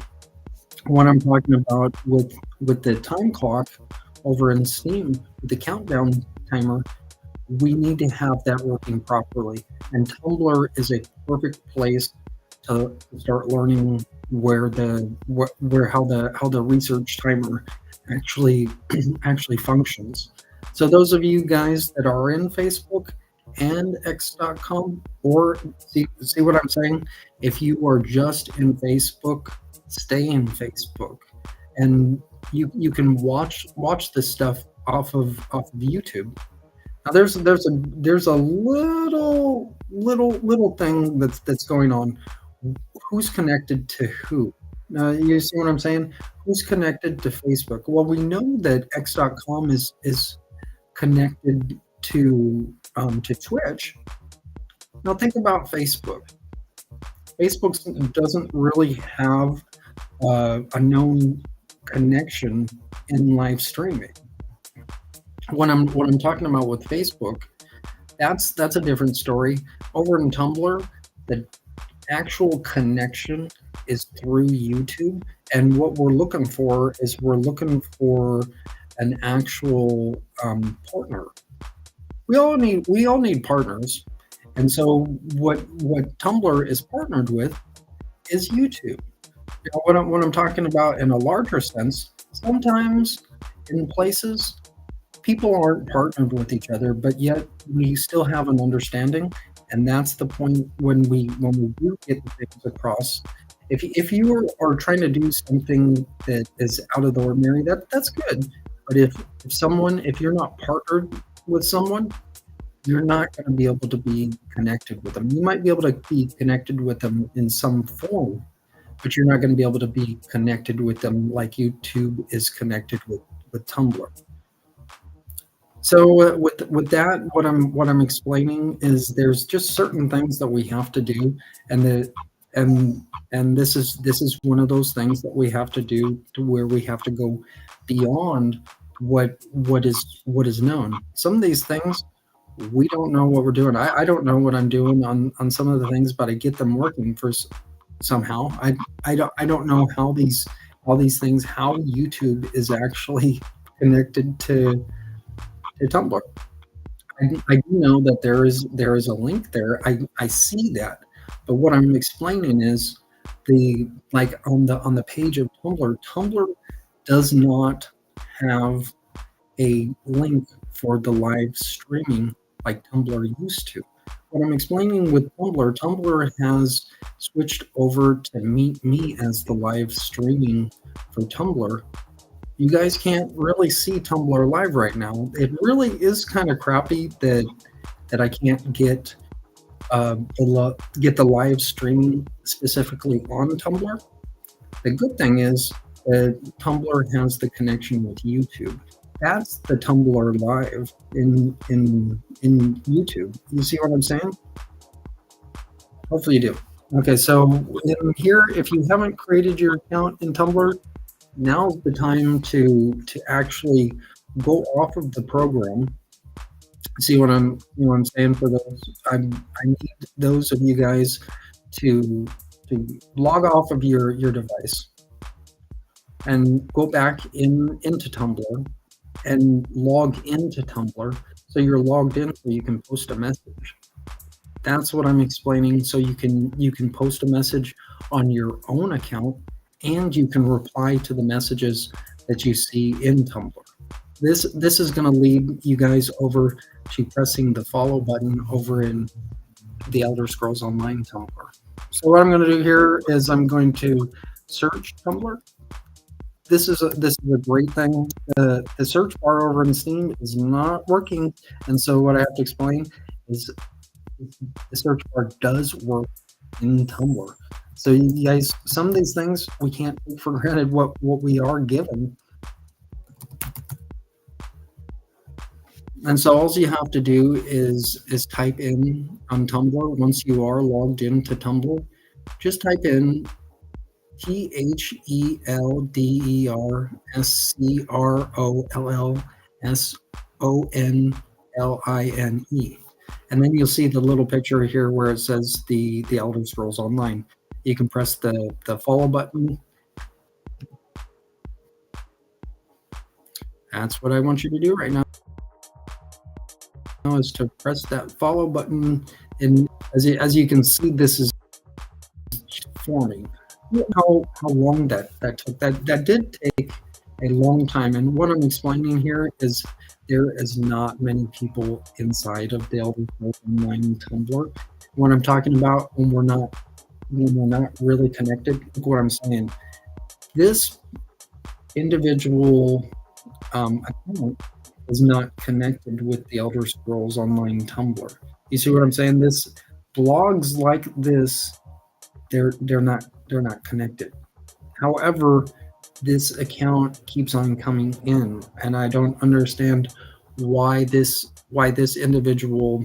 What I'm talking about with the time clock over in Steam, the countdown timer, we need to have that working properly. And Tumblr is a perfect place to start learning how the research timer actually functions. So those of you guys that are in Facebook and X.com, or see what I'm saying? If you are just in Facebook, stay in Facebook, and you can watch this stuff off of YouTube. Now there's a little thing that's going on. Who's connected to who? You see what I'm saying? Who's connected to Facebook? Well, we know that X.com is connected to Twitch. Now think about Facebook. Facebook doesn't really have a known connection in live streaming. What I'm talking about with Facebook, that's a different story. Over in Tumblr, the actual connection is through YouTube, and what we're looking for is we're looking for an actual partner. We all need partners, and so what Tumblr is partnered with is YouTube. What I'm talking about in a larger sense, sometimes in places people aren't partnered with each other, but yet we still have an understanding, and that's the point when we do get the things across. If you are trying to do something that is out of the ordinary, that's good. But if you're not partnered with someone, you're not going to be able to be connected with them. You might be able to be connected with them in some form, but you're not going to be able to be connected with them like YouTube is connected with Tumblr. So with that, what I'm explaining is there's just certain things that we have to do, and the and this is one of those things that we have to do, to where we have to go beyond what is known. Some of these things we don't know what we're doing. I don't know what I'm doing on some of the things, but I get them working somehow. I don't know how these things, how YouTube is actually connected to Tumblr. I do know that there is a link there. I see that, but what I'm explaining is the like on the page of Tumblr. Tumblr does not have a link for the live streaming like Tumblr used to. What I'm explaining with Tumblr has switched over to Meet Me as the live streaming for Tumblr. You guys can't really see Tumblr live right now. It really is kind of crappy that I can't get the live streaming specifically on Tumblr. The good thing is that Tumblr has the connection with YouTube. That's the Tumblr live in YouTube. You see what I'm saying? Hopefully you do. Okay, so in here, if you haven't created your account in Tumblr, now's the time to actually go off of the program. See what I'm saying for those. I need those of you guys to log off of your device and go back into Tumblr and log into Tumblr, so you're logged in so you can post a message. That's what I'm explaining. So you can post a message on your own account, and you can reply to the messages that you see in Tumblr. This is going to lead you guys over to pressing the follow button over in the Elder Scrolls Online Tumblr. So what I'm going to do here is I'm going to search Tumblr. This is a great thing. The search bar over in Steam is not working, and so what I have to explain is the search bar does work in Tumblr. So you guys, some of these things we can't take for granted what we are given. And so all you have to do is type in on Tumblr. Once you are logged into Tumblr, just type in THELDERSCROLLSONLINE. And then you'll see the little picture here where it says the Elder Scrolls Online. You can press the follow button. That's what I want you to do right now, is to press that follow button. And as you can see, this is forming. How long that took. That did take a long time. And what I'm explaining here is there is not many people inside of the Elder Scrolls Online Tumblr. What I'm talking about when we're not really connected, look what I'm saying. This individual account is not connected with the Elder Scrolls Online Tumblr. You see what I'm saying? This blogs like this, they're not connected. However, this account keeps on coming in, and I don't understand why this individual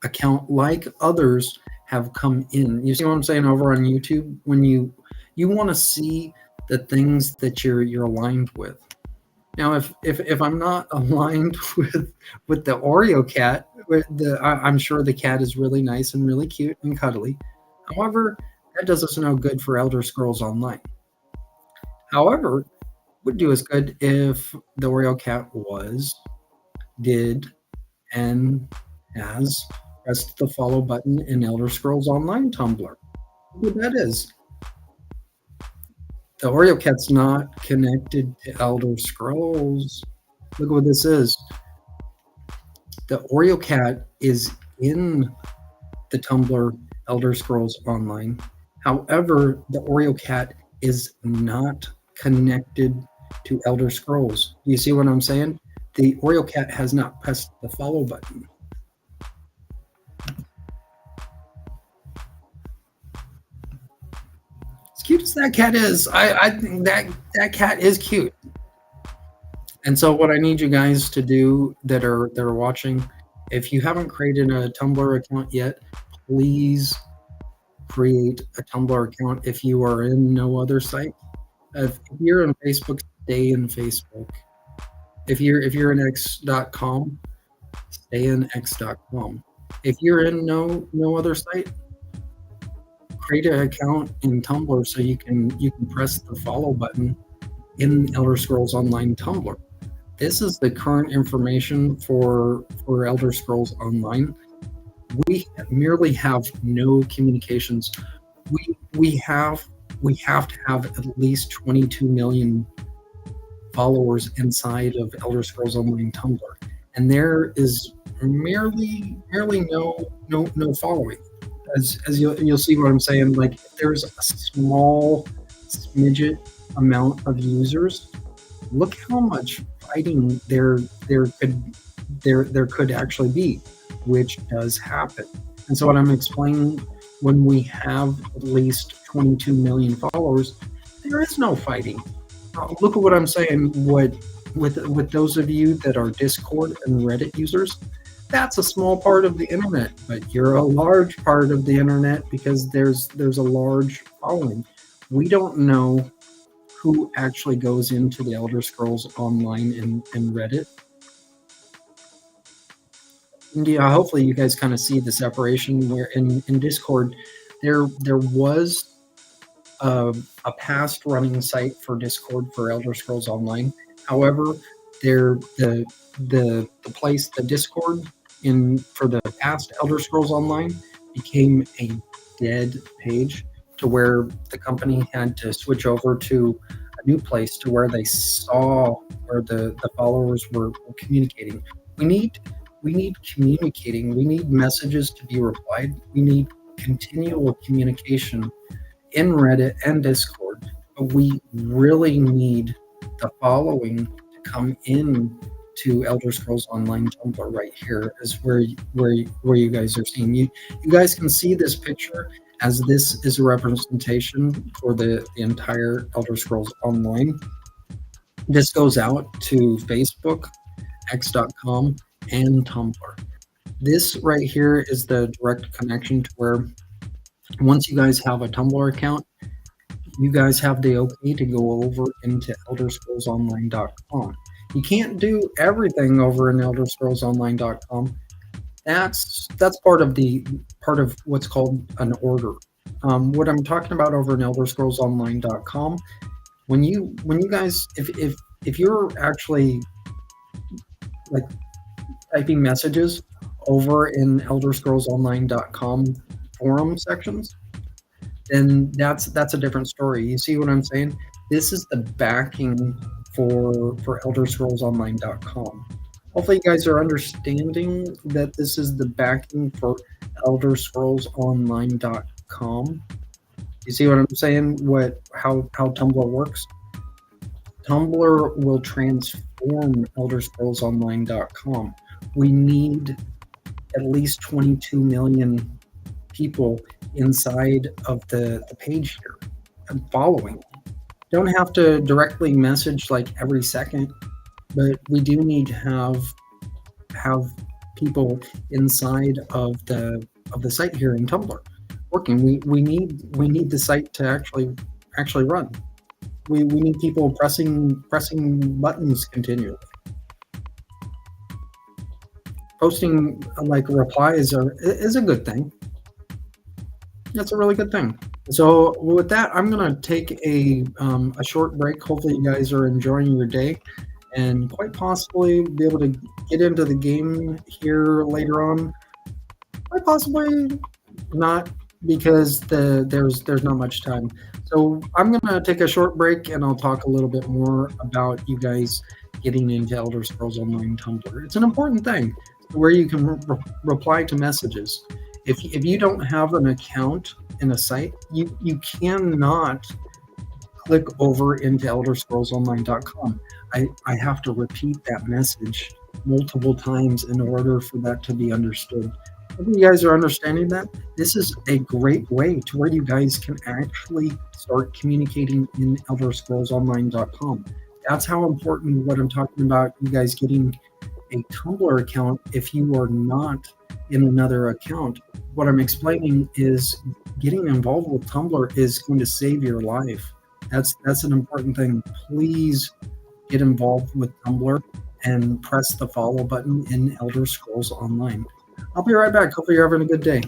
account, like others, have come in. You see what I'm saying? Over on YouTube, when you want to see the things that you're aligned with. Now, if I'm not aligned with the Oreo cat, I'm sure the cat is really nice and really cute and cuddly. However, that does us no good for Elder Scrolls Online. However, would do us good if the Oreo cat did, and has pressed the follow button in Elder Scrolls Online Tumblr. Look what that is. The Oreo cat's not connected to Elder Scrolls. Look what this is. The Oreo cat is in the Tumblr Elder Scrolls Online. However, the Oreo cat is not connected to Elder Scrolls. You see what I'm saying? The Oreo cat has not pressed the follow button. As cute as that cat is, I think that cat is cute. And so what I need you guys to do that are watching, if you haven't created a Tumblr account yet, please create a Tumblr account if you are in no other site. If you're in Facebook, stay in Facebook. If you're in x.com, stay in x.com. If you're in no other site, create an account in Tumblr so you can press the follow button in Elder Scrolls Online Tumblr. This is the current information for Elder Scrolls Online. We merely have no communications. We have to have at least 22 million followers inside of Elder Scrolls Online Tumblr, and there is merely no following. As you'll see what I'm saying. Like, if there's a small smidget amount of users, look how much fighting there could actually be, which does happen. And so what I'm explaining, when we have at least 22 million followers, there is no fighting. Look at what I'm saying. With those of you that are Discord and Reddit users, that's a small part of the internet, but you're a large part of the internet because there's a large following. We don't know who actually goes into the Elder Scrolls Online in Reddit. And hopefully you guys kind of see the separation where in Discord there was a past running site for Discord for Elder Scrolls Online. However, the place, the Discord for the past Elder Scrolls Online became a dead page, to where the company had to switch over to a new place to where they saw where the followers were communicating. We need communicating. We need messages to be replied. We need continual communication in Reddit and Discord. But we really need the following to come in to Elder Scrolls Online Tumblr. Right here is where you guys are seeing. You guys can see this picture, as this is a representation for the entire Elder Scrolls Online. This goes out to Facebook, x.com, and Tumblr. This right here is the direct connection to where, once you guys have a Tumblr account, you guys have the okay to go over into ElderScrollsOnline.com. You can't do everything over in ElderScrollsOnline.com. That's part of what's called an order. What I'm talking about over in ElderScrollsOnline.com, when you guys, if you're actually like typing messages over in ElderScrollsOnline.com forum sections, then that's a different story. You see what I'm saying? This is the backing for ElderScrollsOnline.com. Hopefully you guys are understanding that this is the backing for ElderScrollsOnline.com. You see what I'm saying? How Tumblr works? Tumblr will transform ElderScrollsOnline.com. We need at least 22 million people inside of the page here and following. Don't have to directly message like every second, but we do need to have people inside of the site here in Tumblr working. We need the site to actually run. We need people pressing buttons continually. Posting like replies is a good thing. That's a really good thing. So with that, I'm gonna take a short break. Hopefully, you guys are enjoying your day, and quite possibly be able to get into the game here later on. Quite possibly not, because there's not much time. So I'm gonna take a short break, and I'll talk a little bit more about you guys getting into Elder Scrolls Online Tumblr. It's an important thing where you can reply to messages. If you don't have an account in a site, you cannot click over into elderscrollsonline.com. I have to repeat that message multiple times in order for that to be understood. Hope you guys are understanding that. This is a great way to where you guys can actually start communicating in elderscrollsonline.com. That's how important what I'm talking about, you guys getting a Tumblr account if you are not in another account. What I'm explaining is getting involved with Tumblr is going to save your life. That's an important thing. Please get involved with Tumblr and press the follow button in Elder Scrolls Online. I'll be right back. Hopefully you're having a good day.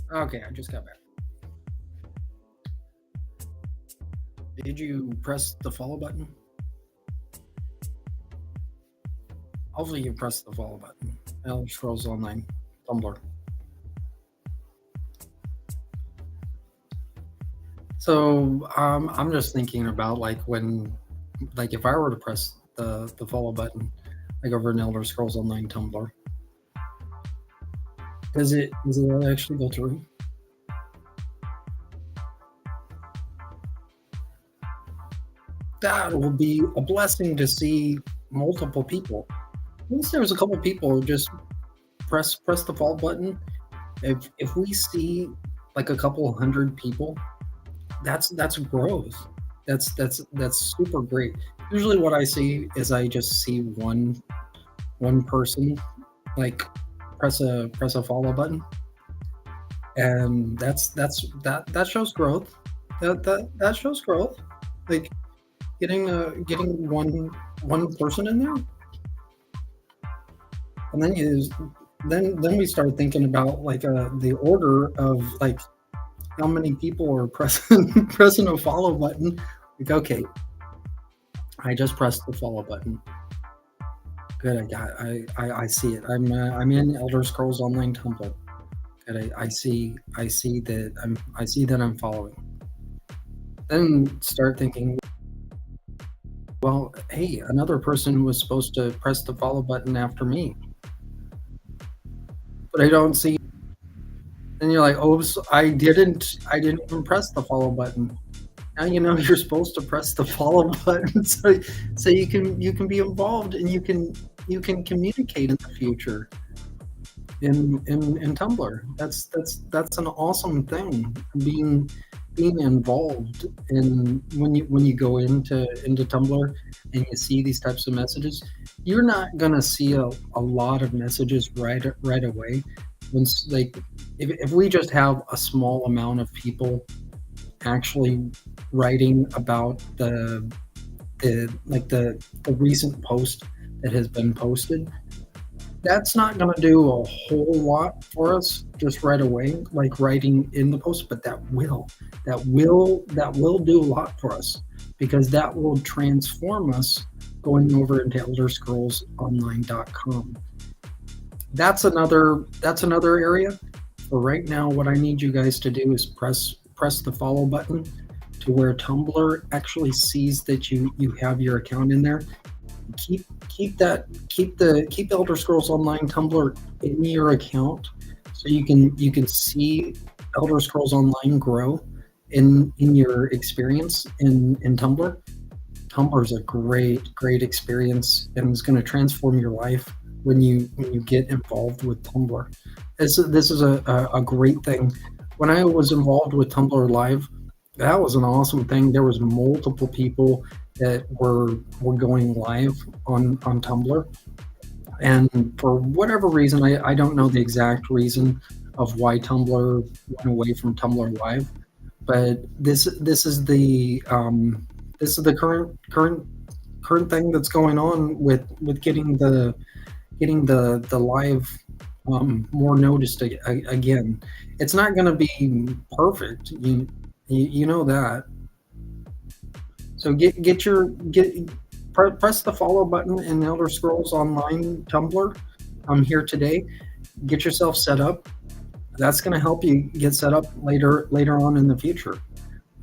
Okay, I just got back. Did you press the follow button? Hopefully you pressed the follow button. Elder Scrolls Online, Tumblr. So I'm just thinking about like if I were to press the follow button, like over in Elder Scrolls Online Tumblr, does it actually go through? That will be a blessing to see multiple people. Once there's a couple people who just press the follow button, if we see like a couple hundred people, that's growth. That's super great. Usually what I see is I just see one person like press a follow button, and that shows growth. That shows growth. Like getting one person in there, and then we start thinking about like the order of like how many people are pressing a follow button. Like, okay, I just pressed the follow button. Good, I see it. I'm in Elder Scrolls Online Tumblr. Good, I see that I'm following. Then start thinking, well, hey, another person was supposed to press the follow button after me, but I don't see. And you're like, oops, I didn't even press the follow button. Now you know you're supposed to press the follow button so you can be involved and you can communicate in the future in Tumblr. That's an awesome thing, being involved in when you go into Tumblr and you see these types of messages. You're not gonna see a lot of messages right away. Once, like, if we just have a small amount of people actually writing about the recent post that has been posted, That's not going to do a whole lot for us just right away, like writing in the post, but that will do a lot for us because that will transform us going over into elderscrollsonline.com. That's another area. For right now, what I need you guys to do is press the follow button to where Tumblr actually sees that you have your account in there. Keep Elder Scrolls Online Tumblr in your account so you can see Elder Scrolls Online grow in your experience in Tumblr. Tumblr is a great experience and it's going to transform your life when you get involved with Tumblr. This is a great thing. When I was involved with Tumblr Live, that was an awesome thing. There was multiple people that were going live on Tumblr, and for whatever reason, I don't know the exact reason of why Tumblr went away from Tumblr Live, but this is the current thing that's going on with getting the live more noticed again. It's not going to be perfect, you know that. So press the follow button in Elder Scrolls Online Tumblr. I'm here today. Get yourself set up. That's going to help you get set up later on in the future.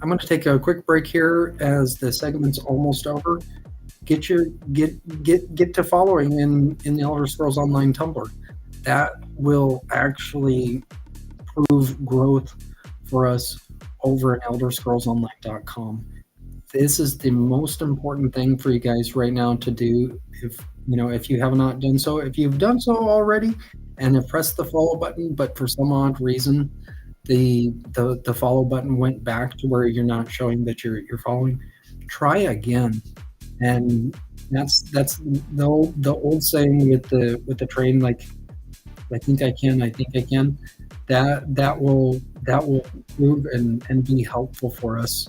I'm going to take a quick break here as the segment's almost over. Get to following in Elder Scrolls Online Tumblr. That will actually prove growth for us over at ElderScrollsOnline.com. This is the most important thing for you guys right now to do. If you have not done so, if you've done so already and have pressed the follow button, but for some odd reason the follow button went back to where you're not showing that you're following, try again. And that's the old saying with the train, like I think I can. That will prove and be helpful for us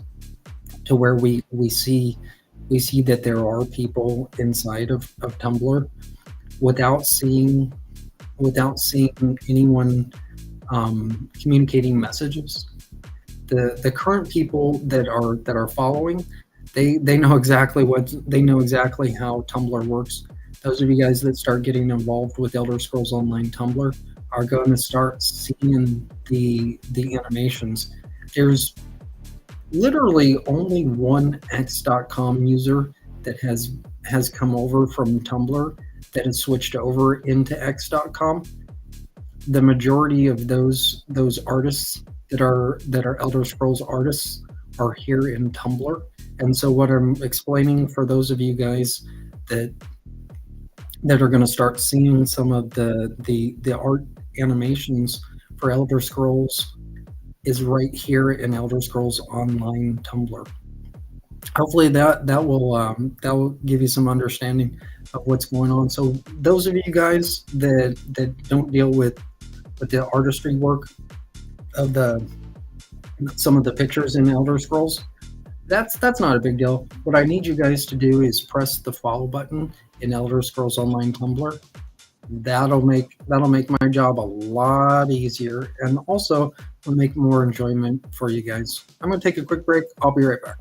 to where we see that there are people inside of Tumblr without seeing anyone communicating messages. The current people that are following, they know exactly how Tumblr works. Those of you guys that start getting involved with Elder Scrolls Online Tumblr are going to start seeing the animations. There's literally only one X.com user that has come over from Tumblr that has switched over into X.com. The majority of those artists that are Elder Scrolls artists are here in Tumblr. And so what I'm explaining for those of you guys that are going to start seeing some of the art animations for Elder Scrolls is right here in Elder Scrolls Online Tumblr. Hopefully that will give you some understanding of what's going on. So those of you guys that don't deal with the artistry work of some of the pictures in Elder Scrolls, that's not a big deal. What I need you guys to do is press the follow button in Elder Scrolls Online Tumblr. That'll make my job a lot easier, and also will make more enjoyment for you guys. I'm going to take a quick break. I'll be right back.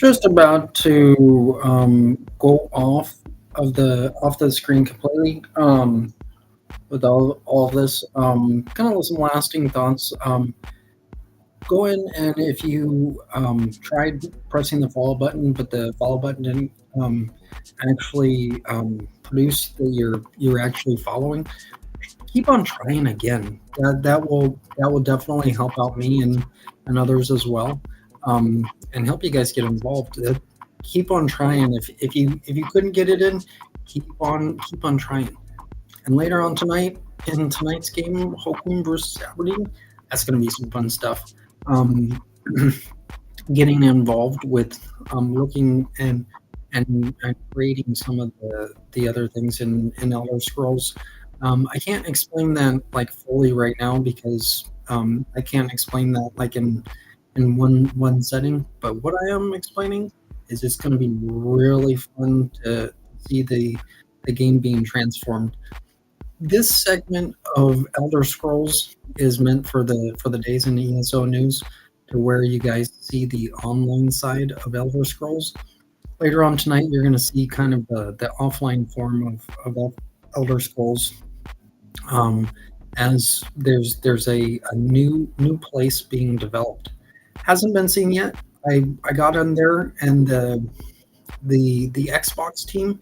just about to go off the screen completely. With all of this, kind of some lasting thoughts. Go in, and if you tried pressing the follow button, but the follow button didn't actually produce that you're actually following, keep on trying again. That will definitely help out me and others as well, and help you guys get involved. Keep on trying. If you couldn't get it in, keep on trying. And later on tonight, in tonight's game, Hokum versus Aberdeen, that's going to be some fun stuff. Um, Getting involved with looking and creating some of the other things in Elder Scrolls. I can't explain that like fully right now because I can't explain that like in one setting. But what I am explaining is it's going to be really fun to see the game being transformed. This segment of Elder Scrolls is meant for the days in the ESO news, to where you guys see the online side of Elder Scrolls. Later on tonight, you're going to see kind of the offline form of Elder Scrolls, as there's a new place being developed. Hasn't been seen yet. I got in there, and the Xbox team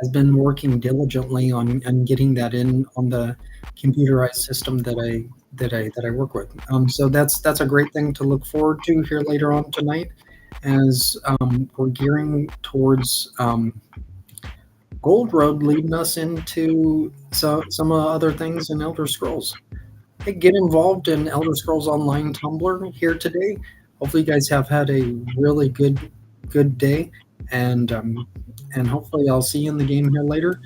has been working diligently on getting that in on the computerized system that I work with. So that's a great thing to look forward to here later on tonight, as we're gearing towards Gold Road, leading us into some other things in Elder Scrolls. Hey, get involved in Elder Scrolls Online Tumblr here today. Hopefully, you guys have had a really good day, and hopefully, I'll see you in the game here later.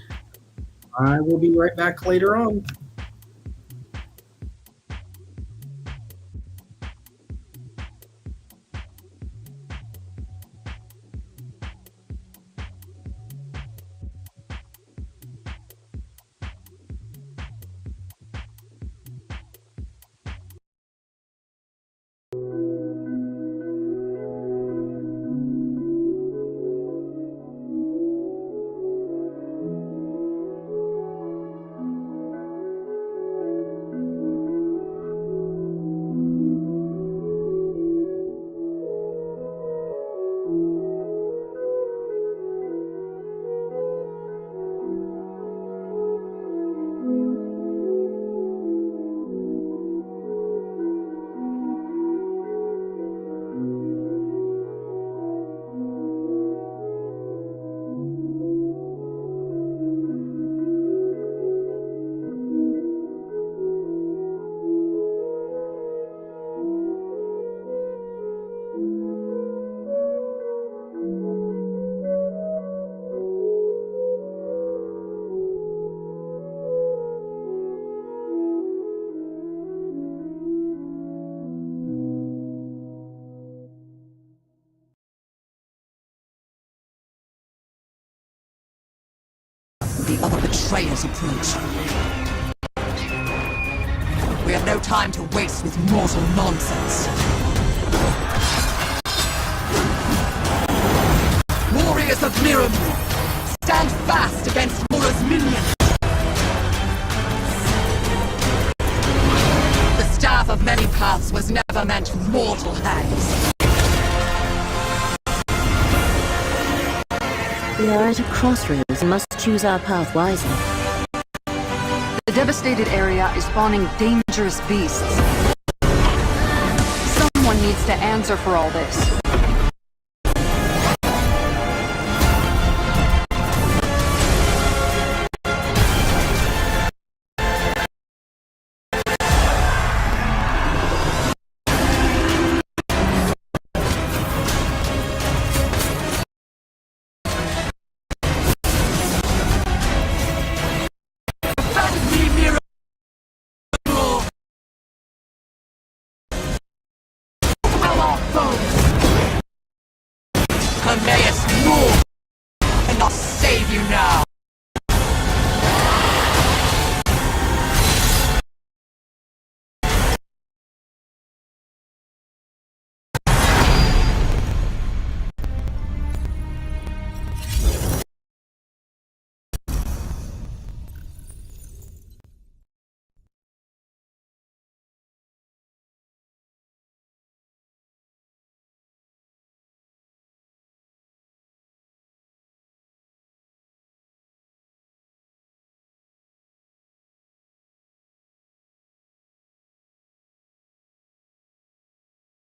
I will be right back later on. The other betrayers approach. We have no time to waste with mortal nonsense. Warriors of Miramor, stand fast against Mora's minions! The staff of many paths was never meant for mortal hands. We are at a crossroads and must choose our path wisely. The devastated area is spawning dangerous beasts. Someone needs to answer for all this.